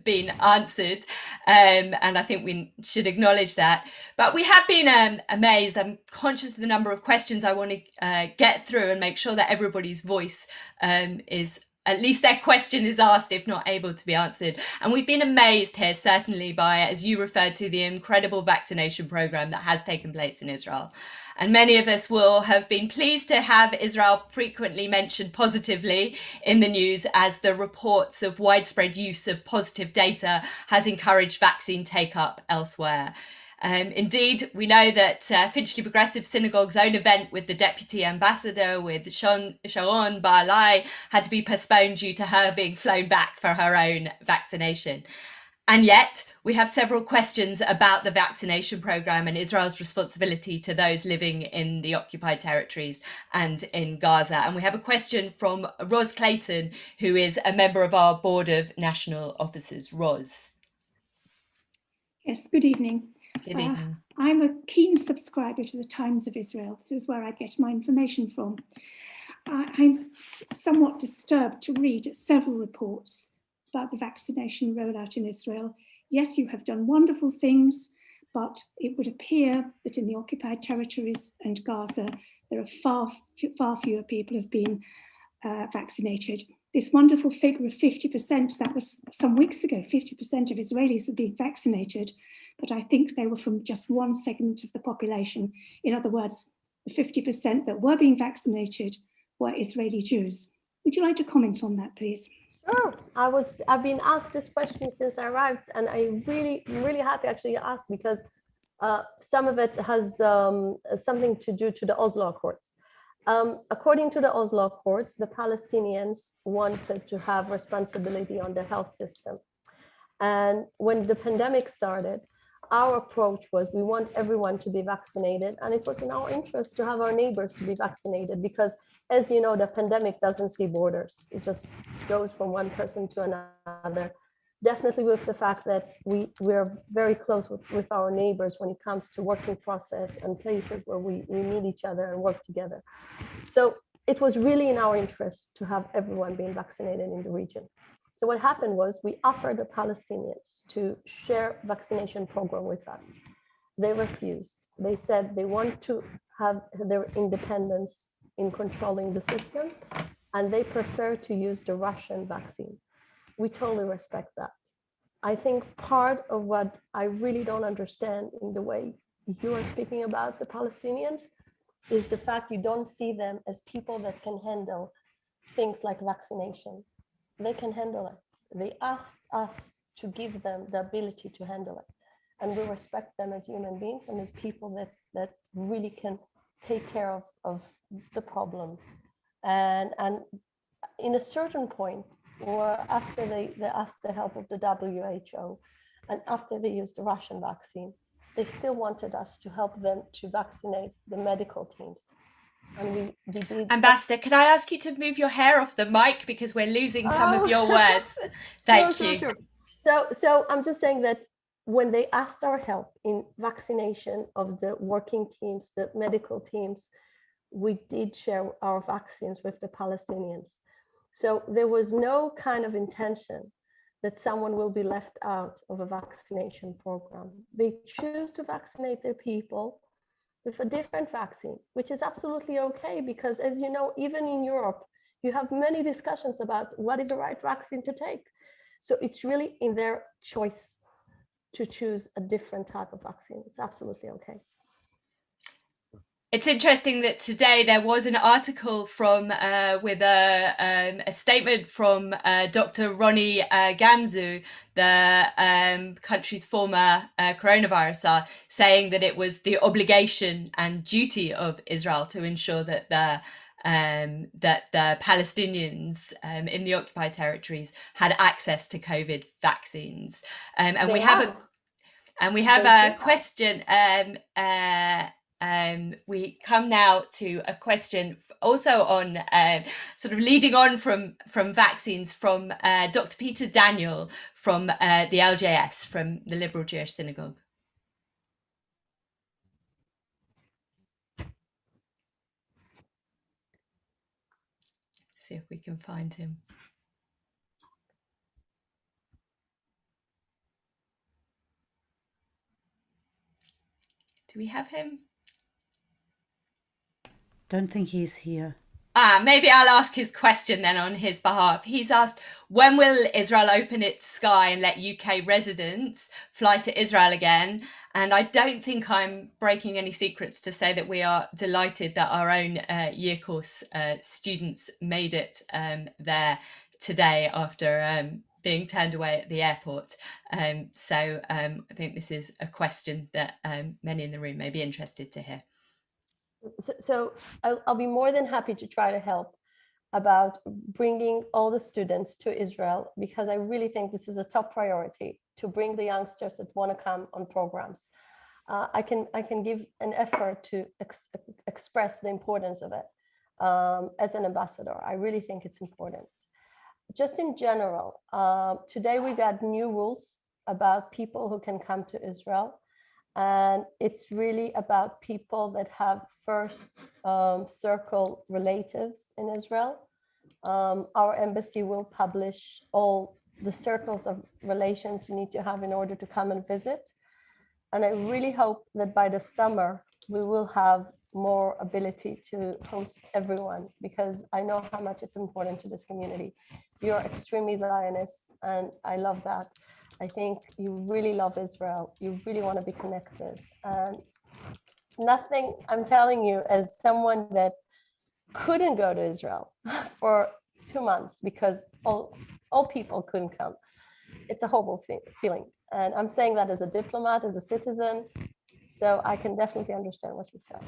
been answered, and I think we should acknowledge that. But we have been amazed. I'm conscious of the number of questions I want to get through and make sure that everybody's voice is, at least their question is asked, if not able to be answered. And we've been amazed here, certainly by, as you referred to, the incredible vaccination program that has taken place in Israel. And many of us will have been pleased to have Israel frequently mentioned positively in the news, as the reports of widespread use of positive data has encouraged vaccine take-up elsewhere. Indeed, we know that Finchley Progressive Synagogue's own event with the Deputy Ambassador, with Sharon Baalai, had to be postponed due to her being flown back for her own vaccination. And yet, we have several questions about the vaccination programme and Israel's responsibility to those living in the occupied territories and in Gaza. And we have a question from Ros Clayton, who is a member of our Board of National Officers. Ros. Yes, good evening. Good evening. I'm a keen subscriber to the Times of Israel. This is where I get my information from. I'm somewhat disturbed to read several reports about the vaccination rollout in Israel. Yes, you have done wonderful things, but it would appear that in the occupied territories and Gaza, there are far fewer people have been vaccinated. This wonderful figure of 50%, that was some weeks ago, 50% of Israelis were being vaccinated, but I think they were from just one segment of the population. In other words, the 50% that were being vaccinated were Israeli Jews. Would you like to comment on that, please? Sure. I've been asked this question since I arrived, and I'm really happy actually you asked, because some of it has something to do to the Oslo Accords. According to the Oslo Accords, the Palestinians wanted to have responsibility on the health system. And when the pandemic started, our approach was we want everyone to be vaccinated, and it was in our interest to have our neighbors to be vaccinated, because as you know, the pandemic doesn't see borders. It just goes from one person to another. Definitely with the fact that we're very close with our neighbors when it comes to working process and places where we meet each other and work together. So it was really in our interest to have everyone being vaccinated in the region. So what happened was we offered the Palestinians to share vaccination program with us. they refused. They said they want to have their independence in controlling the system, and they prefer to use the Russian vaccine. We totally respect that. I think part of what I really don't understand in the way you are speaking about the Palestinians is the fact you don't see them as people that can handle things like vaccination. They can handle it. They asked us to give them the ability to handle it. And we respect them as human beings and as people that really can take care of the problem. And in a certain point, or after they asked the help of the WHO, and after they used the Russian vaccine, they still wanted us to help them to vaccinate the medical teams. And we did. Ambassador, could I ask you to move your hair off the mic because we're losing some of your words? Thank you. Sure. So I'm just saying that when they asked our help in vaccination of the working teams, the medical teams, we did share our vaccines with the Palestinians. So there was no kind of intention that someone will be left out of a vaccination program. They choose to vaccinate their people with a different vaccine, which is absolutely okay, because as you know, even in Europe, you have many discussions about what is the right vaccine to take. So it's really in their choice to choose a different type of vaccine. It's absolutely okay. It's interesting that today there was an article from with a statement from Dr. Ronnie Gamzu, the country's former coronavirus czar, saying that it was the obligation and duty of Israel to ensure that the Palestinians in the occupied territories had access to COVID vaccines. And we have a question. We come now to a question also on sort of leading on from vaccines from Dr. Peter Daniel from the LJS, from the Liberal Jewish Synagogue. See if we can find him. Do we have him? Don't think he's here. Maybe I'll ask his question then on his behalf. He's asked, when will Israel open its sky and let UK residents fly to Israel again? And I don't think I'm breaking any secrets to say that we are delighted that our own year course students made it there today after being turned away at the airport. So I think this is a question that many in the room may be interested to hear. So I'll be more than happy to try to help about bringing all the students to Israel, because I really think this is a top priority to bring the youngsters that want to come on programs. I can give an effort to express the importance of it as an ambassador. I really think it's important. Just in general, today we got new rules about people who can come to Israel. And it's really about people that have first circle relatives in Israel. Our embassy will publish all the circles of relations you need to have in order to come and visit. And I really hope that by the summer, we will have more ability to host everyone, because I know how much it's important to this community. You're extremely Zionist, and I love that. I think you really love Israel. You really want to be connected. And nothing, I'm telling you, as someone that couldn't go to Israel for 2 months because all people couldn't come. It's a horrible feeling. And I'm saying that as a diplomat, as a citizen. So I can definitely understand what you feel.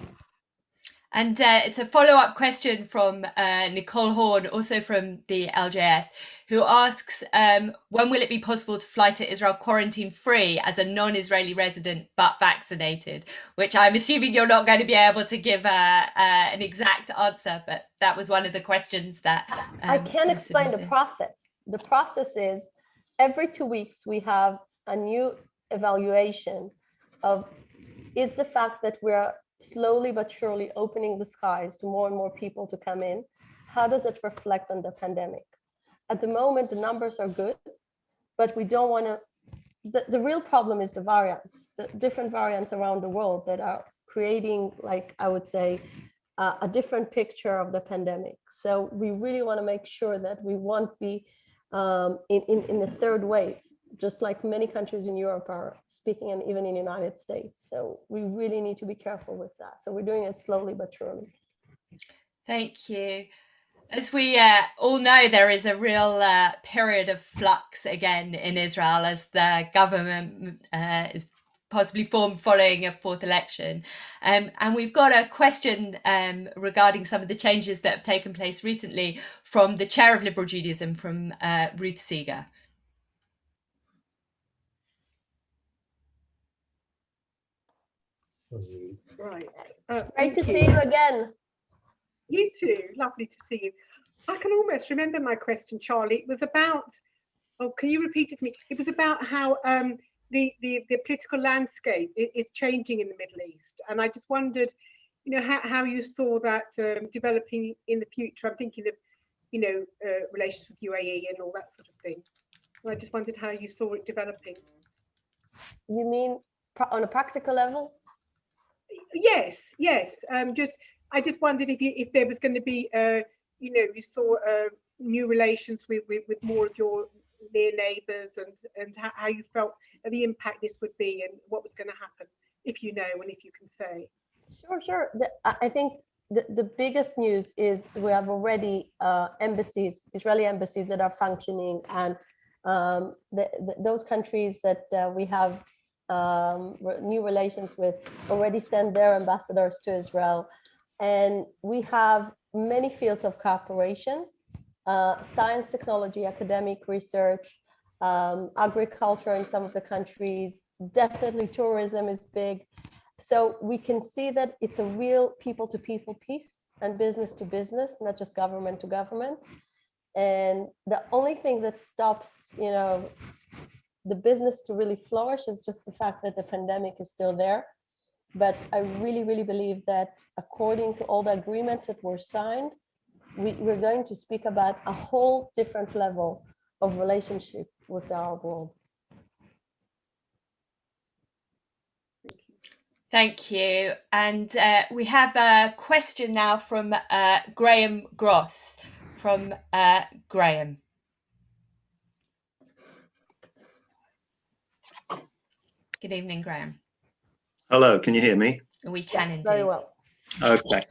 And it's a follow-up question from Nicole Horn, also from the LJS, who asks, when will it be possible to fly to Israel quarantine-free as a non-Israeli resident but vaccinated? Which I'm assuming you're not going to be able to give an exact answer, but that was one of the questions that I can explain the process. The process is every 2 weeks we have a new evaluation of, is the fact that we're slowly but surely opening the skies to more and more people to come in, how does it reflect on the pandemic? At the moment, the numbers are good, but we don't want to the real problem is the variants, the different variants around the world that are creating, like I would say, a different picture of the pandemic. So we really want to make sure that we won't be in the third wave, just like many countries in Europe are speaking, and even in the United States. So we really need to be careful with that. So we're doing it slowly but surely. Thank you. As we all know, there is a real period of flux again in Israel as the government is possibly formed following a fourth election. And we've got a question regarding some of the changes that have taken place recently from the chair of Liberal Judaism, from Ruth Seeger. Right. Great to see you again. You too. Lovely to see you. I can almost remember my question, Charlie. It was about, oh, can you repeat it for me? It was about how the political landscape is changing in the Middle East. And I just wondered, you know, how you saw that developing in the future. I'm thinking of, you know, relations with UAE and all that sort of thing. And I just wondered how you saw it developing. You mean on a practical level? Yes, yes. I just wondered if there was going to be, you know, you saw new relations with more of your near neighbours, and how you felt the impact this would be, and what was going to happen, if you know, and if you can say. Sure. I think the biggest news is we have already embassies, Israeli embassies that are functioning, and those countries that we have new relations with already send their ambassadors to Israel. And we have many fields of cooperation, science, technology, academic research, agriculture in some of the countries, definitely tourism is big. So we can see that it's a real people-to-people piece and business-to-business, not just government to government. And the only thing that stops, you know, the business to really flourish is just the fact that the pandemic is still there. But I really, really believe that according to all the agreements that were signed, we're going to speak about a whole different level of relationship with the Arab world. Thank you. And we have a question now from Graham Gross. From Graham. Good evening, Graham. Hello, can you hear me? We can indeed. Very well. Okay.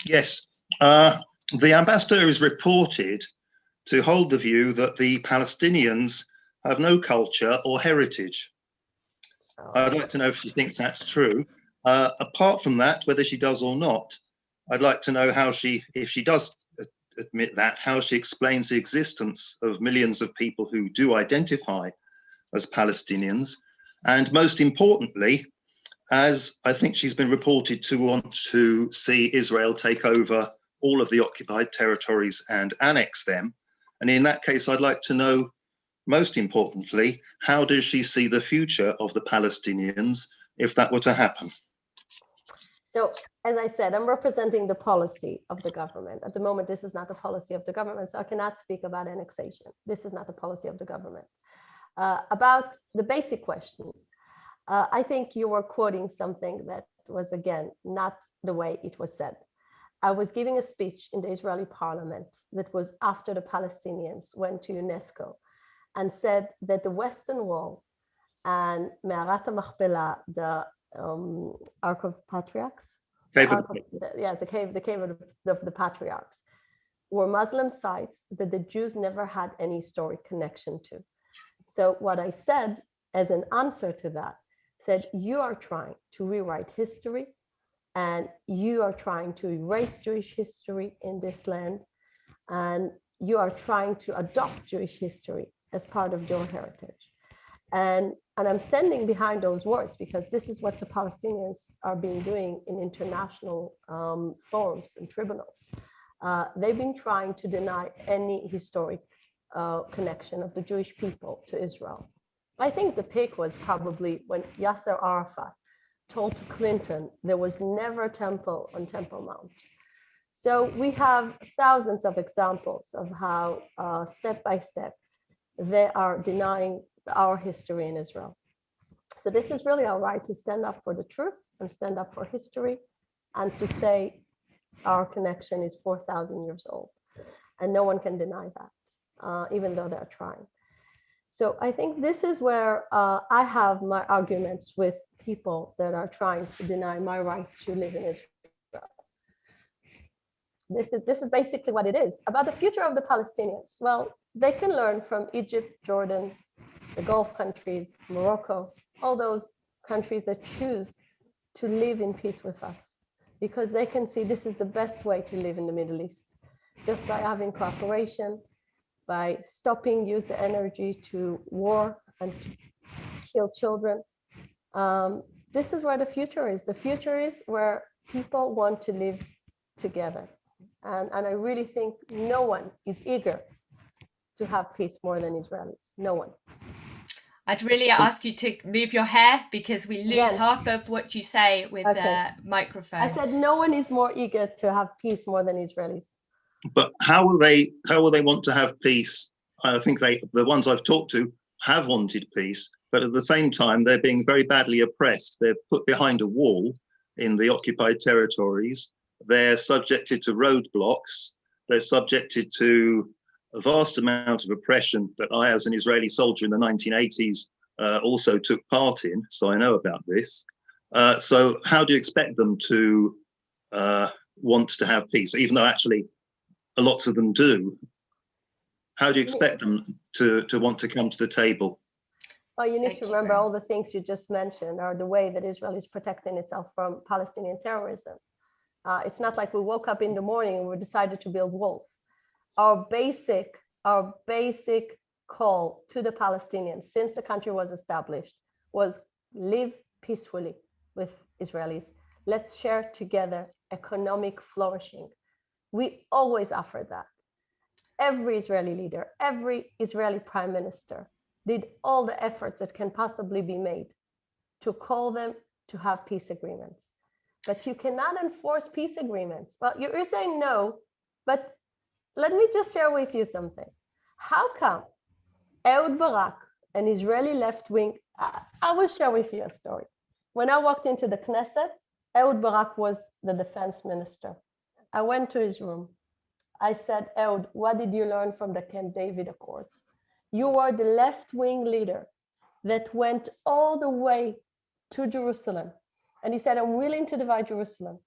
Yes. The ambassador is reported to hold the view that the Palestinians have no culture or heritage. I'd like to know if she thinks that's true. Apart from that, whether she does or not, I'd like to know how she, if she does admit that, how she explains the existence of millions of people who do identify as Palestinians. And most importantly, as I think she's been reported to want to see Israel take over all of the occupied territories and annex them. And in that case, I'd like to know, most importantly, how does she see the future of the Palestinians if that were to happen? So, as I said, I'm representing the policy of the government. At the moment, this is not the policy of the government, so I cannot speak about annexation. This is not the policy of the government. About the basic question, I think you were quoting something that was, again, not the way it was said. I was giving a speech in the Israeli parliament that was after the Palestinians went to UNESCO and said that the Western Wall and Me'arat HaMachpelah, the Ark of Patriarchs, the cave of the Patriarchs, were Muslim sites that the Jews never had any historic connection to. So what I said as an answer to that, said, you are trying to rewrite history and you are trying to erase Jewish history in this land, and you are trying to adopt Jewish history as part of your heritage. And I'm standing behind those words because this is what the Palestinians are being doing in international forums and tribunals. They've been trying to deny any historic connection of the Jewish people to Israel. I think the peak was probably when Yasser Arafat told to Clinton there was never a temple on Temple Mount. So we have thousands of examples of how step by step they are denying our history in Israel. So this is really our right to stand up for the truth and stand up for history and to say our connection is 4,000 years old. And no one can deny that, even though they're trying. So I think this is where I have my arguments with people that are trying to deny my right to live in Israel. This is basically what it is. About the future of the Palestinians, well, they can learn from Egypt, Jordan, the Gulf countries, Morocco, all those countries that choose to live in peace with us, because they can see this is the best way to live in the Middle East, just by having cooperation, by stopping use the energy to war and to kill children. This is where the future is. The future is where people want to live together. And I really think no one is eager to have peace more than Israelis. No one. I'd really ask you to move your hair because we lose half of what you say with the microphone. I said no one is more eager to have peace more than Israelis. But how will they want to have peace? I think the ones I've talked to have wanted peace, but at the same time they're being very badly oppressed. They're put behind a wall in the occupied territories. They're subjected to roadblocks. They're subjected to a vast amount of oppression that I, as an Israeli soldier in the 1980s, also took part in, so I know about this. So how do you expect them to want to have peace, even though actually lots of them do? How do you expect them to want to come to the table? Well, you need to remember all the things you just mentioned are the way that Israel is protecting itself from Palestinian terrorism. It's not like we woke up in the morning and we decided to build walls. Our basic call to the Palestinians since the country was established was live peacefully with Israelis. Let's share together economic flourishing. We always offered that. Every Israeli leader, every Israeli prime minister did all the efforts that can possibly be made to call them to have peace agreements. But you cannot enforce peace agreements. Well, you're saying no, but let me just share with you something. How come Ehud Barak, an Israeli left-wing, I will share with you a story. When I walked into the Knesset, Ehud Barak was the defense minister. I went to his room. I said, Ehud, what did you learn from the Camp David Accords? You are the left-wing leader that went all the way to Jerusalem. And he said, I'm willing to divide Jerusalem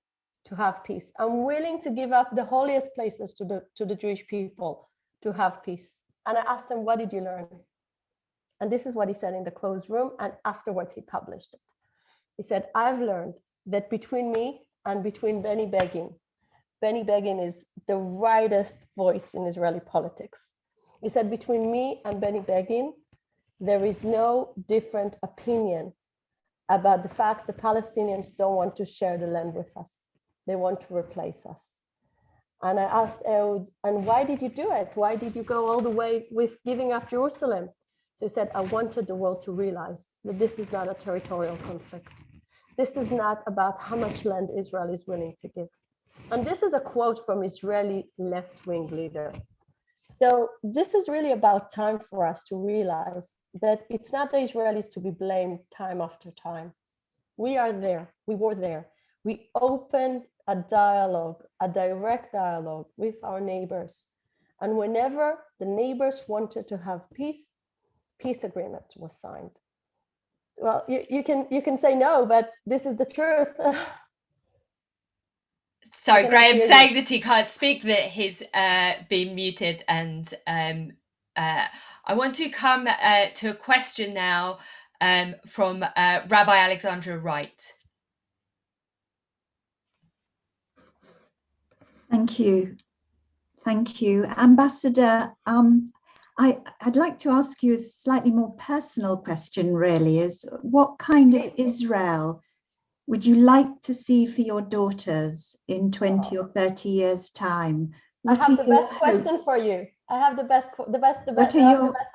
to have peace. I'm willing to give up the holiest places to the Jewish people to have peace. And I asked him, what did you learn? And this is what he said in the closed room. And afterwards, he published it. He said, I've learned that between me and between Benny Begin is the rightest voice in Israeli politics. He said, between me and Benny Begin, there is no different opinion about the fact the Palestinians don't want to share the land with us. They want to replace us. And I asked Ehud, and why did you do it? Why did you go all the way with giving up Jerusalem? So he said, I wanted the world to realize that this is not a territorial conflict. This is not about how much land Israel is willing to give. And this is a quote from Israeli left-wing leader. So this is really about time for us to realize that it's not the Israelis to be blamed time after time. We are there. We were there. We opened a dialogue, a direct dialogue with our neighbors. And whenever the neighbors wanted to have peace, peace agreement was signed. Well, you can say no, but this is the truth. Sorry, Graham's saying that he can't speak, that he's been muted. And I want to come to a question now from Rabbi Alexandra Wright. Thank you. Thank you. Ambassador, I'd like to ask you a slightly more personal question, really, is what kind of Israel would you like to see for your daughters in 20 or 30 years' time? I have the best question for you. I have the best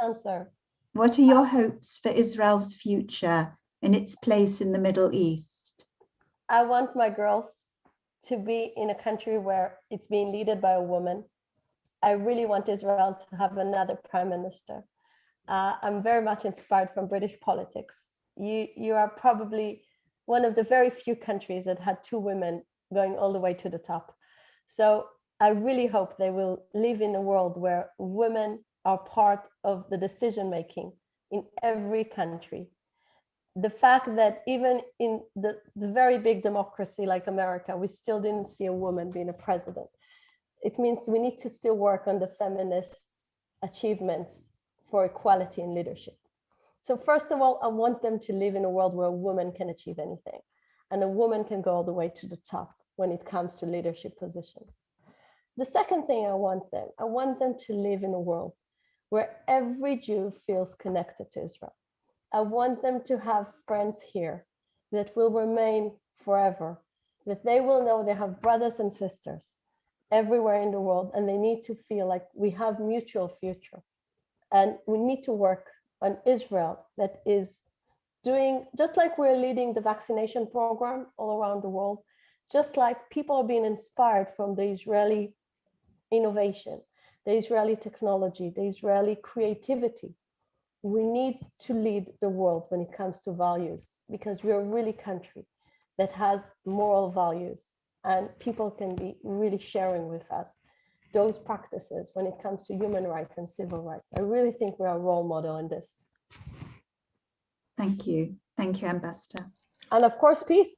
answer. What are your hopes for Israel's future and its place in the Middle East? I want my girls to be in a country where it's being led by a woman. I really want Israel to have another prime minister. I'm very much inspired from British politics. You are probably one of the very few countries that had 2 women going all the way to the top. So I really hope they will live in a world where women are part of the decision making in every country. The fact that even in the very big democracy like America, we still didn't see a woman being a president. It means we need to still work on the feminist achievements for equality in leadership. So first of all, I want them to live in a world where a woman can achieve anything, and a woman can go all the way to the top when it comes to leadership positions. The second thing I want them to live in a world where every Jew feels connected to Israel. I want them to have friends here that will remain forever, that they will know they have brothers and sisters everywhere in the world, and they need to feel like we have mutual future. And we need to work on Israel that is doing, just like we're leading the vaccination program all around the world, just like people are being inspired from the Israeli innovation, the Israeli technology, the Israeli creativity. We need to lead the world when it comes to values, because we're a really country that has moral values, and people can be really sharing with us those practices when it comes to human rights and civil rights. I really think we're a role model in this. Thank you. Thank you, Ambassador. And of course, peace.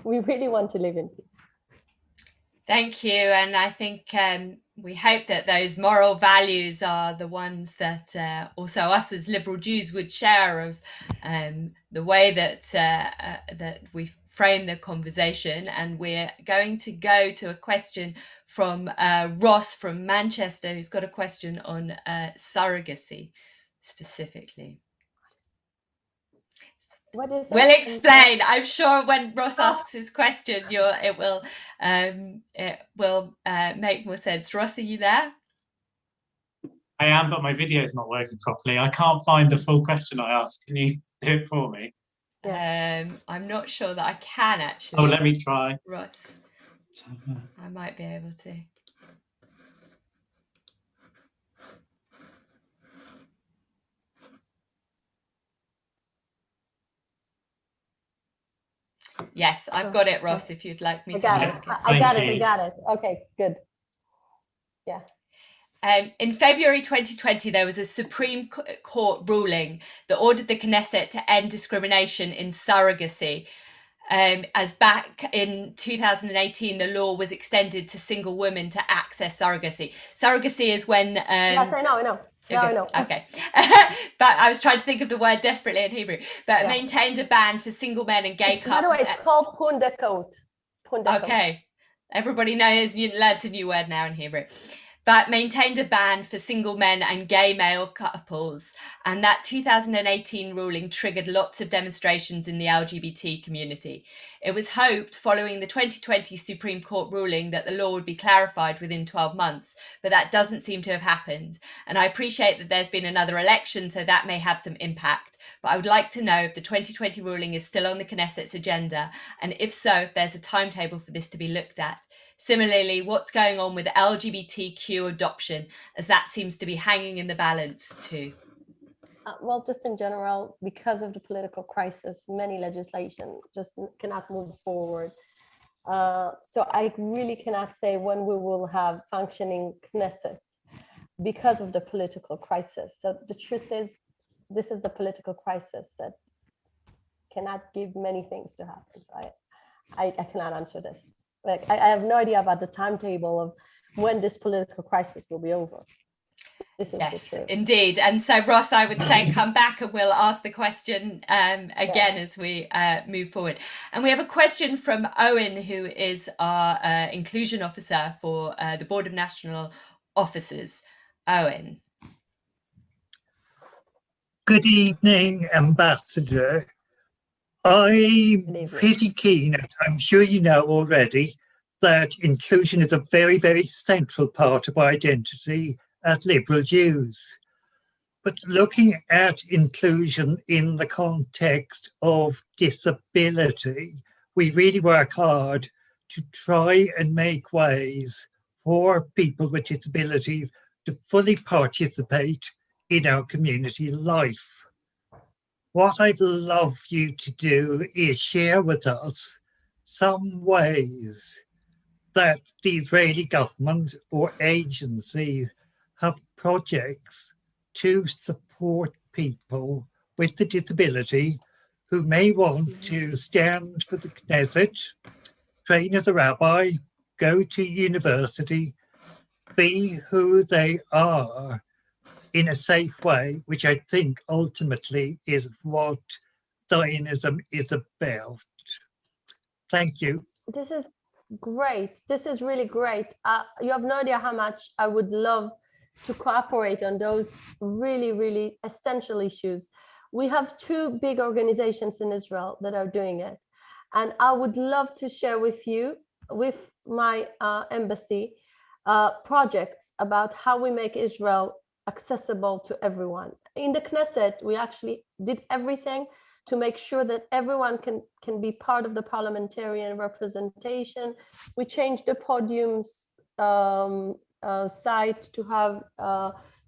We really want to live in peace. Thank you. And I think we hope that those moral values are the ones that also us as liberal Jews would share, of the way that that we frame the conversation. And we're going to go to a question from Ross from Manchester, who's got a question on surrogacy specifically. What is we'll explain. I'm sure when Ross asks his question, it will make more sense. Ross, are you there? I am, but my video is not working properly. I can't find the full question I asked. Can you do it for me? I'm not sure that I can actually. Oh, let me try. Ross, I might be able to. Yes, I've got it, Ross, if you'd like me to ask it. I got it. Okay, good. Yeah. In February 2020, there was a Supreme Court ruling that ordered the Knesset to end discrimination in surrogacy. As back in 2018, the law was extended to single women to access surrogacy. Surrogacy is when... yes, I know. Okay. No. Okay. But I was trying to think of the word desperately in Hebrew. But maintained a ban for single men and gay couples. By the way, it's called pundakot. Okay. Everybody knows, you learned a new word now in Hebrew. But maintained a ban for single men and gay male couples. And that 2018 ruling triggered lots of demonstrations in the LGBT community. It was hoped, following the 2020 Supreme Court ruling, that the law would be clarified within 12 months, but that doesn't seem to have happened. And I appreciate that there's been another election, so that may have some impact. But I would like to know if the 2020 ruling is still on the Knesset's agenda, and if so, if there's a timetable for this to be looked at. Similarly, what's going on with LGBTQ adoption, as that seems to be hanging in the balance too? Well, just in general, because of the political crisis, many legislation just cannot move forward. So I really cannot say when we will have functioning Knesset because of the political crisis. So the truth is, this is the political crisis that cannot give many things to happen. So I cannot answer this. Like, I have no idea about the timetable of when this political crisis will be over. This is yes, indeed. And so, Ross, I would say come back and we'll ask the question again as we move forward. And we have a question from Owen, who is our inclusion officer for the Board of National Officers. Owen. Good evening, Ambassador. I'm pretty keen, as I'm sure you know already, that inclusion is a very, very central part of our identity as liberal Jews. But looking at inclusion in the context of disability, we really work hard to try and make ways for people with disabilities to fully participate in our community life. What I'd love you to do is share with us some ways that the Israeli government or agencies have projects to support people with a disability who may want to stand for the Knesset, train as a rabbi, go to university, be who they are in a safe way, which I think ultimately is what Zionism is about. Thank you. This is great. This is really great. You have no idea how much I would love to cooperate on those really, really essential issues. We have two big organizations in Israel that are doing it. And I would love to share with you, with my embassy, projects about how we make Israel accessible to everyone. In the Knesset, we actually did everything to make sure that everyone can be part of the parliamentarian representation. We changed the podiums site to have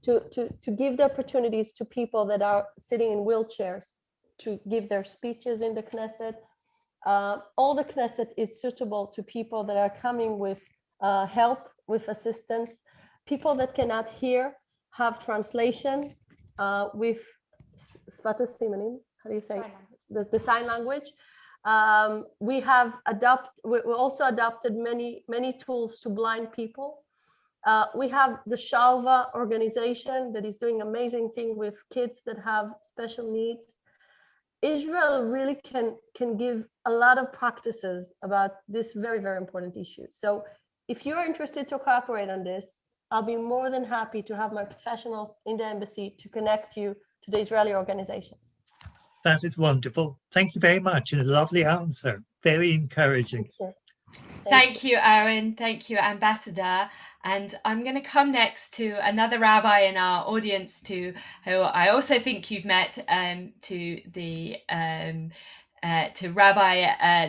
to give the opportunities to people that are sitting in wheelchairs to give their speeches in the Knesset. All the Knesset is suitable to people that are coming with help, with assistance. People that cannot hear have translation with Sfat Simanim. How do you say the sign language? We also adopted many tools to blind people. We have the Shalva organization that is doing amazing thing with kids that have special needs. Israel really can give a lot of practices about this very, very important issue. So if you're interested to cooperate on this, I'll be more than happy to have my professionals in the embassy to connect you to the Israeli organizations. That is wonderful. Thank you very much. And a lovely answer. Very encouraging. Thank you, Aaron. Thank you, Ambassador. And I'm going to come next to another rabbi in our audience, who I also think you've met, to Rabbi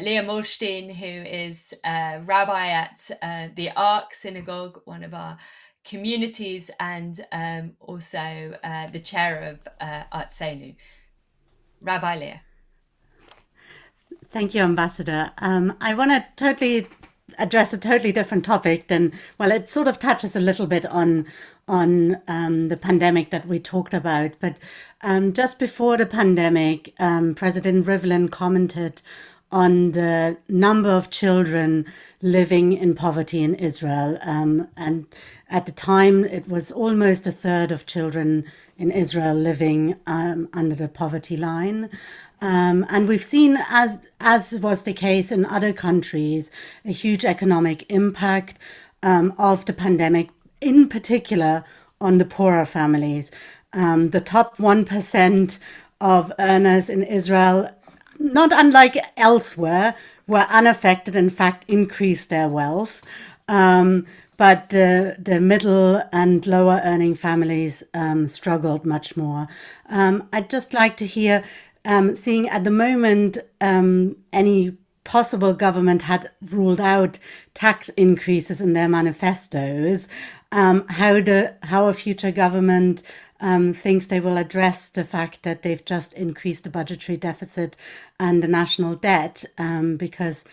Leah Molstein, who is rabbi at the Ark Synagogue, one of our communities, and also the chair of Artsenu. Rabbi Leah. Thank you, Ambassador. I want to totally address a totally different topic than, well, it sort of touches a little bit on the pandemic that we talked about. But just before the pandemic, President Rivlin commented on the number of children living in poverty in Israel. And at the time, it was almost a third of children in Israel living under the poverty line. And we've seen, as was the case in other countries, a huge economic impact of the pandemic, in particular on the poorer families. The top 1% of earners in Israel, not unlike elsewhere, were unaffected, in fact, increased their wealth. But the middle and lower earning families struggled much more. I'd just like to hear, seeing at the moment any possible government had ruled out tax increases in their manifestos, how a future government thinks they will address the fact that they've just increased the budgetary deficit and the national debt, because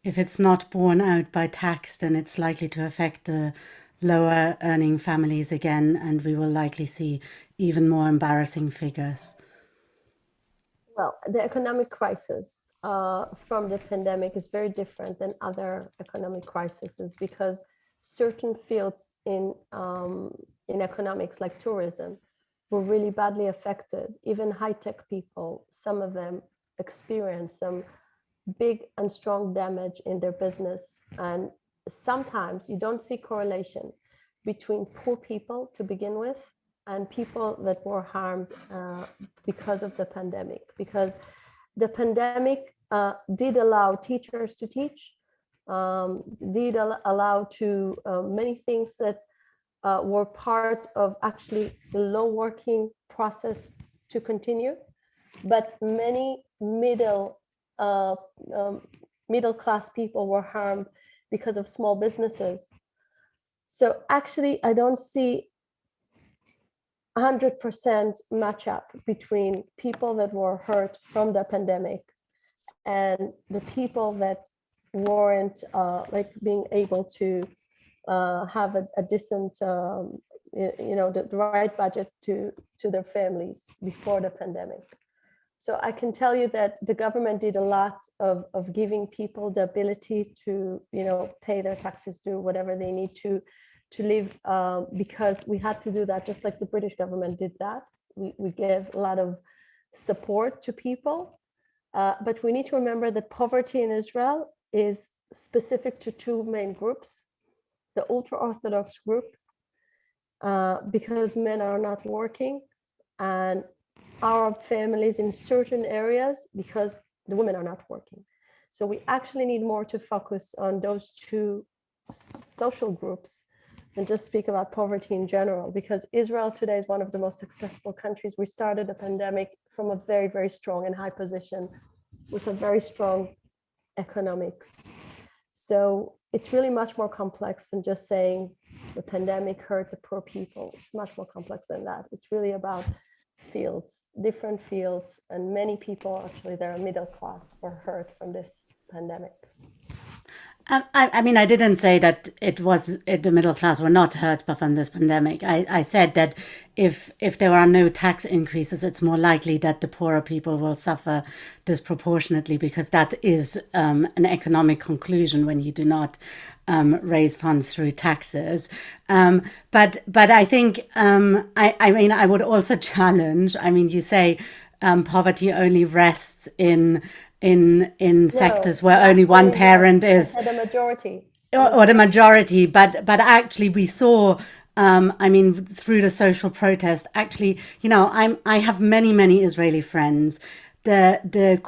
if it's not borne out by tax, then it's likely to affect the lower earning families again, and we will likely see even more embarrassing figures. Well, the economic crisis from the pandemic is very different than other economic crises, because certain fields in economics, like tourism, were really badly affected. Even high-tech people, some of them experienced some big and strong damage in their business. And sometimes you don't see correlation between poor people to begin with and people that were harmed because of the pandemic, because the pandemic did allow teachers to teach, did allow to many things that were part of actually the low working process to continue, but many middle class people were harmed because of small businesses. So actually, I don't see 100% match up between people that were hurt from the pandemic and the people that weren't like being able to have a decent, the right budget to their families before the pandemic. So I can tell you that the government did a lot of giving people the ability to, pay their taxes, do whatever they need to live, because we had to do that, just like the British government did that. We gave a lot of support to people, but we need to remember that poverty in Israel is specific to two main groups: the ultra-Orthodox group, because men are not working, and Arab families in certain areas because the women are not working. So we actually need more to focus on those two social groups and just speak about poverty in general, because Israel today is one of the most successful countries. We started the pandemic from a very, very strong and high position with a very strong economics. So it's really much more complex than just saying the pandemic hurt the poor people. It's much more complex than that. It's really about fields, different fields, and many people actually that are middle class were hurt from this pandemic. I mean, I didn't say that the middle class were not hurt from this pandemic. I said that if there are no tax increases, it's more likely that the poorer people will suffer disproportionately, because that is an economic conclusion when you do not raise funds through taxes. But I think, I mean, I would also challenge, I mean, you say poverty only rests in sectors where only one parent is the majority or the majority, but actually we saw I mean, through the social protest, actually, I have many Israeli friends. The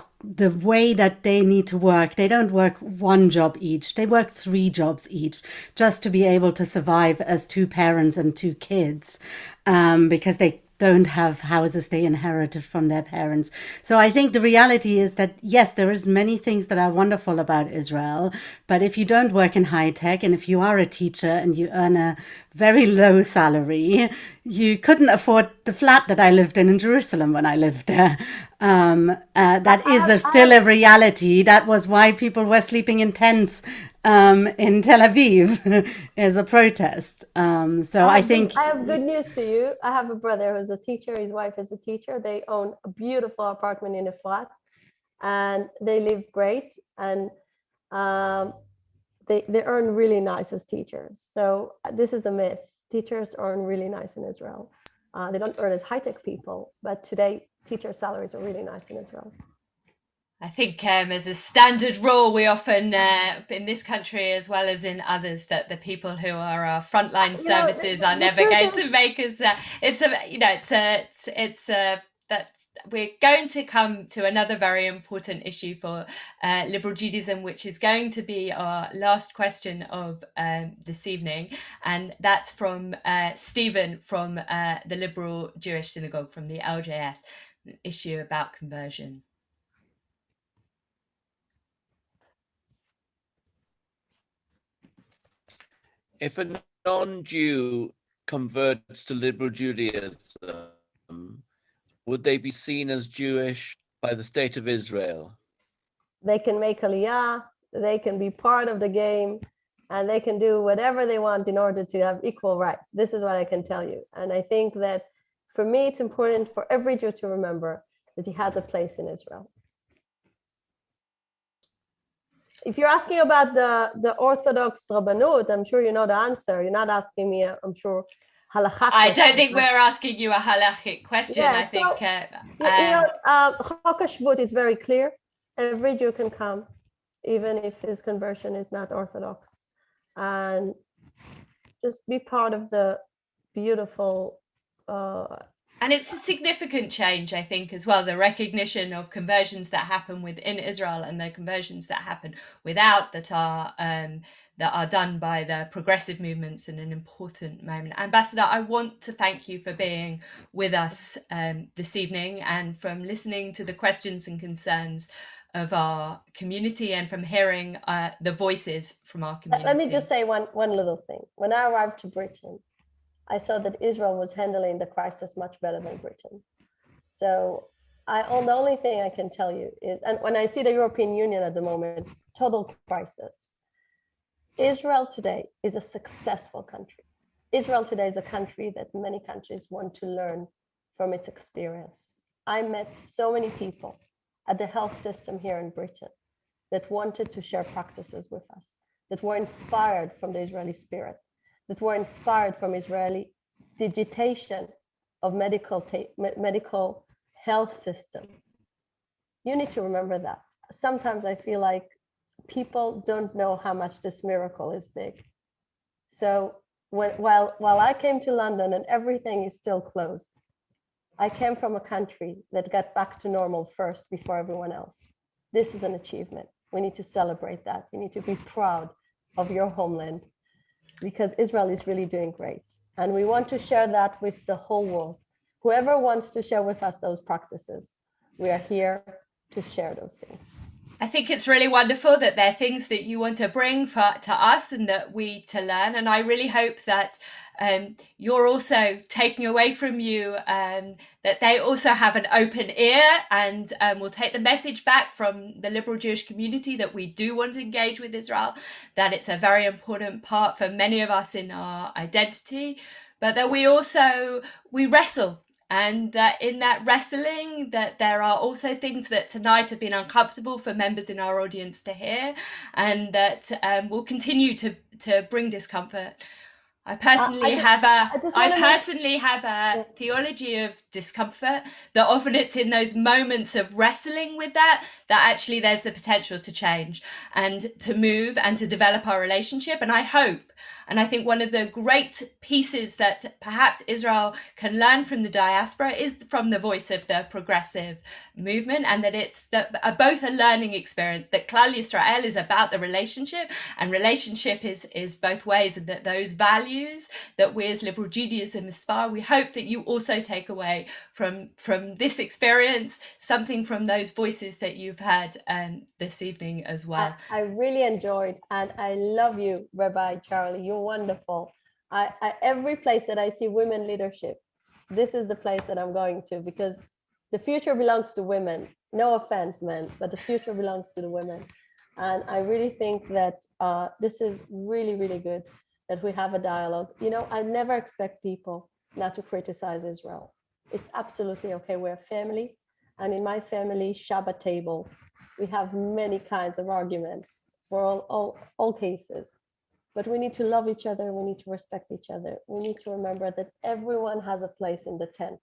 way that they need to work, they don't work one job each, they work 3 jobs each just to be able to survive as 2 parents and 2 kids, because they don't have houses they inherited from their parents. So I think the reality is that, yes, there is many things that are wonderful about Israel, but if you don't work in high tech, and if you are a teacher and you earn a very low salary, you couldn't afford the flat that I lived in Jerusalem when I lived there. That is still a reality. That was why people were sleeping in tents in Tel Aviv as a protest. So I think I have good news to you. I have a brother who's a teacher. His wife is a teacher. They own a beautiful apartment in Efrat, and they live great. And they earn really nice as teachers. So this is a myth. Teachers earn really nice in Israel. They don't earn as high-tech people, but today teacher salaries are really nice in Israel. I think as a standard rule, we often, in this country as well as in others, that the people who are our frontline services are never going to make us. We're going to come to another very important issue for liberal Judaism, which is going to be our last question of this evening, and that's from Stephen from the Liberal Jewish Synagogue, from the LJS, an issue about conversion. If a non-Jew converts to liberal Judaism, would they be seen as Jewish by the state of Israel? They can make aliyah, they can be part of the game, and they can do whatever they want in order to have equal rights. This is what I can tell you. And I think that for me, it's important for every Jew to remember that he has a place in Israel. If you're asking about the Orthodox Rabbanut, I'm sure you know the answer. You're not asking me, I'm sure, halakha. I don't think we're asking you a halachic question. Yeah, I think Chok HaShvut is very clear. Every Jew can come, even if his conversion is not Orthodox, and just be part of the beautiful. And it's a significant change, I think, as well, the recognition of conversions that happen within Israel and the conversions that happen without, that are done by the progressive movements, in an important moment. Ambassador, I want to thank you for being with us this evening, and from listening to the questions and concerns of our community, and from hearing the voices from our community. Let me just say one little thing. When I arrived to Britain, I saw that Israel was handling the crisis much better than Britain. So the only thing I can tell you is, and when I see the European Union at the moment, total crisis. Israel today is a successful country. Israel today is a country that many countries want to learn from its experience. I met so many people at the health system here in Britain that wanted to share practices with us, that were inspired from the Israeli spirit, that were inspired from Israeli digitation of medical health system. You need to remember that. Sometimes I feel like people don't know how much this miracle is big. So while I came to London and everything is still closed, I came from a country that got back to normal first before everyone else. This is an achievement. We need to celebrate that. You need to be proud of your homeland, because Israel is really doing great. And we want to share that with the whole world. Whoever wants to share with us those practices, we are here to share those things. I think it's really wonderful that there are things that you want to bring to us and that we to learn. And I really hope that you're also taking away from you that they also have an open ear and will take the message back from the liberal Jewish community that we do want to engage with Israel, that it's a very important part for many of us in our identity, but that we wrestle. And that in that wrestling, that there are also things that tonight have been uncomfortable for members in our audience to hear, and that will continue to bring discomfort. I personally have a theology of discomfort, that often it's in those moments of wrestling with that actually there's the potential to change and to move and to develop our relationship. And I hope, and I think one of the great pieces that perhaps Israel can learn from the diaspora is from the voice of the progressive movement, and that it's both a learning experience, that Klal Yisrael is about the relationship, and relationship is both ways, and that those values that we as liberal Judaism aspire, we hope that you also take away from this experience something from those voices that you've heard this evening as well. I really enjoyed, and I love you, Rabbi Charley. You're wonderful. Every place that I see women leadership, this is the place that I'm going to, because the future belongs to women. No offense, men, but the future belongs to the women. And I really think that this is really, really good that we have a dialogue. You know, I never expect people not to criticize Israel. It's absolutely okay. We're a family. And in my family Shabbat table, we have many kinds of arguments for all cases. But we need to love each other. We need to respect each other. We need to remember that everyone has a place in the tent.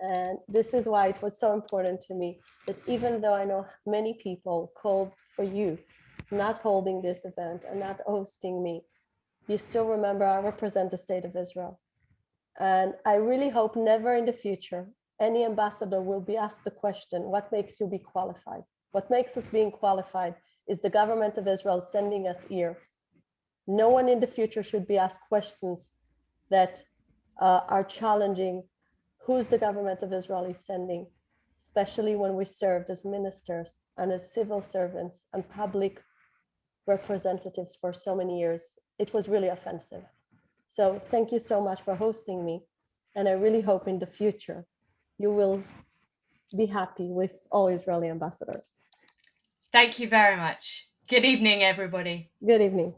And this is why it was so important to me that even though I know many people called for you not holding this event and not hosting me, you still remember I represent the state of Israel. And I really hope never in the future any ambassador will be asked the question, what makes you be qualified? What makes us being qualified is the government of Israel sending us here. No one in the future should be asked questions that are challenging who's the government of Israel is sending, especially when we served as ministers and as civil servants and public representatives for so many years. It was really offensive. So thank you so much for hosting me. And I really hope in the future you will be happy with all Israeli ambassadors. Thank you very much. Good evening, everybody. Good evening.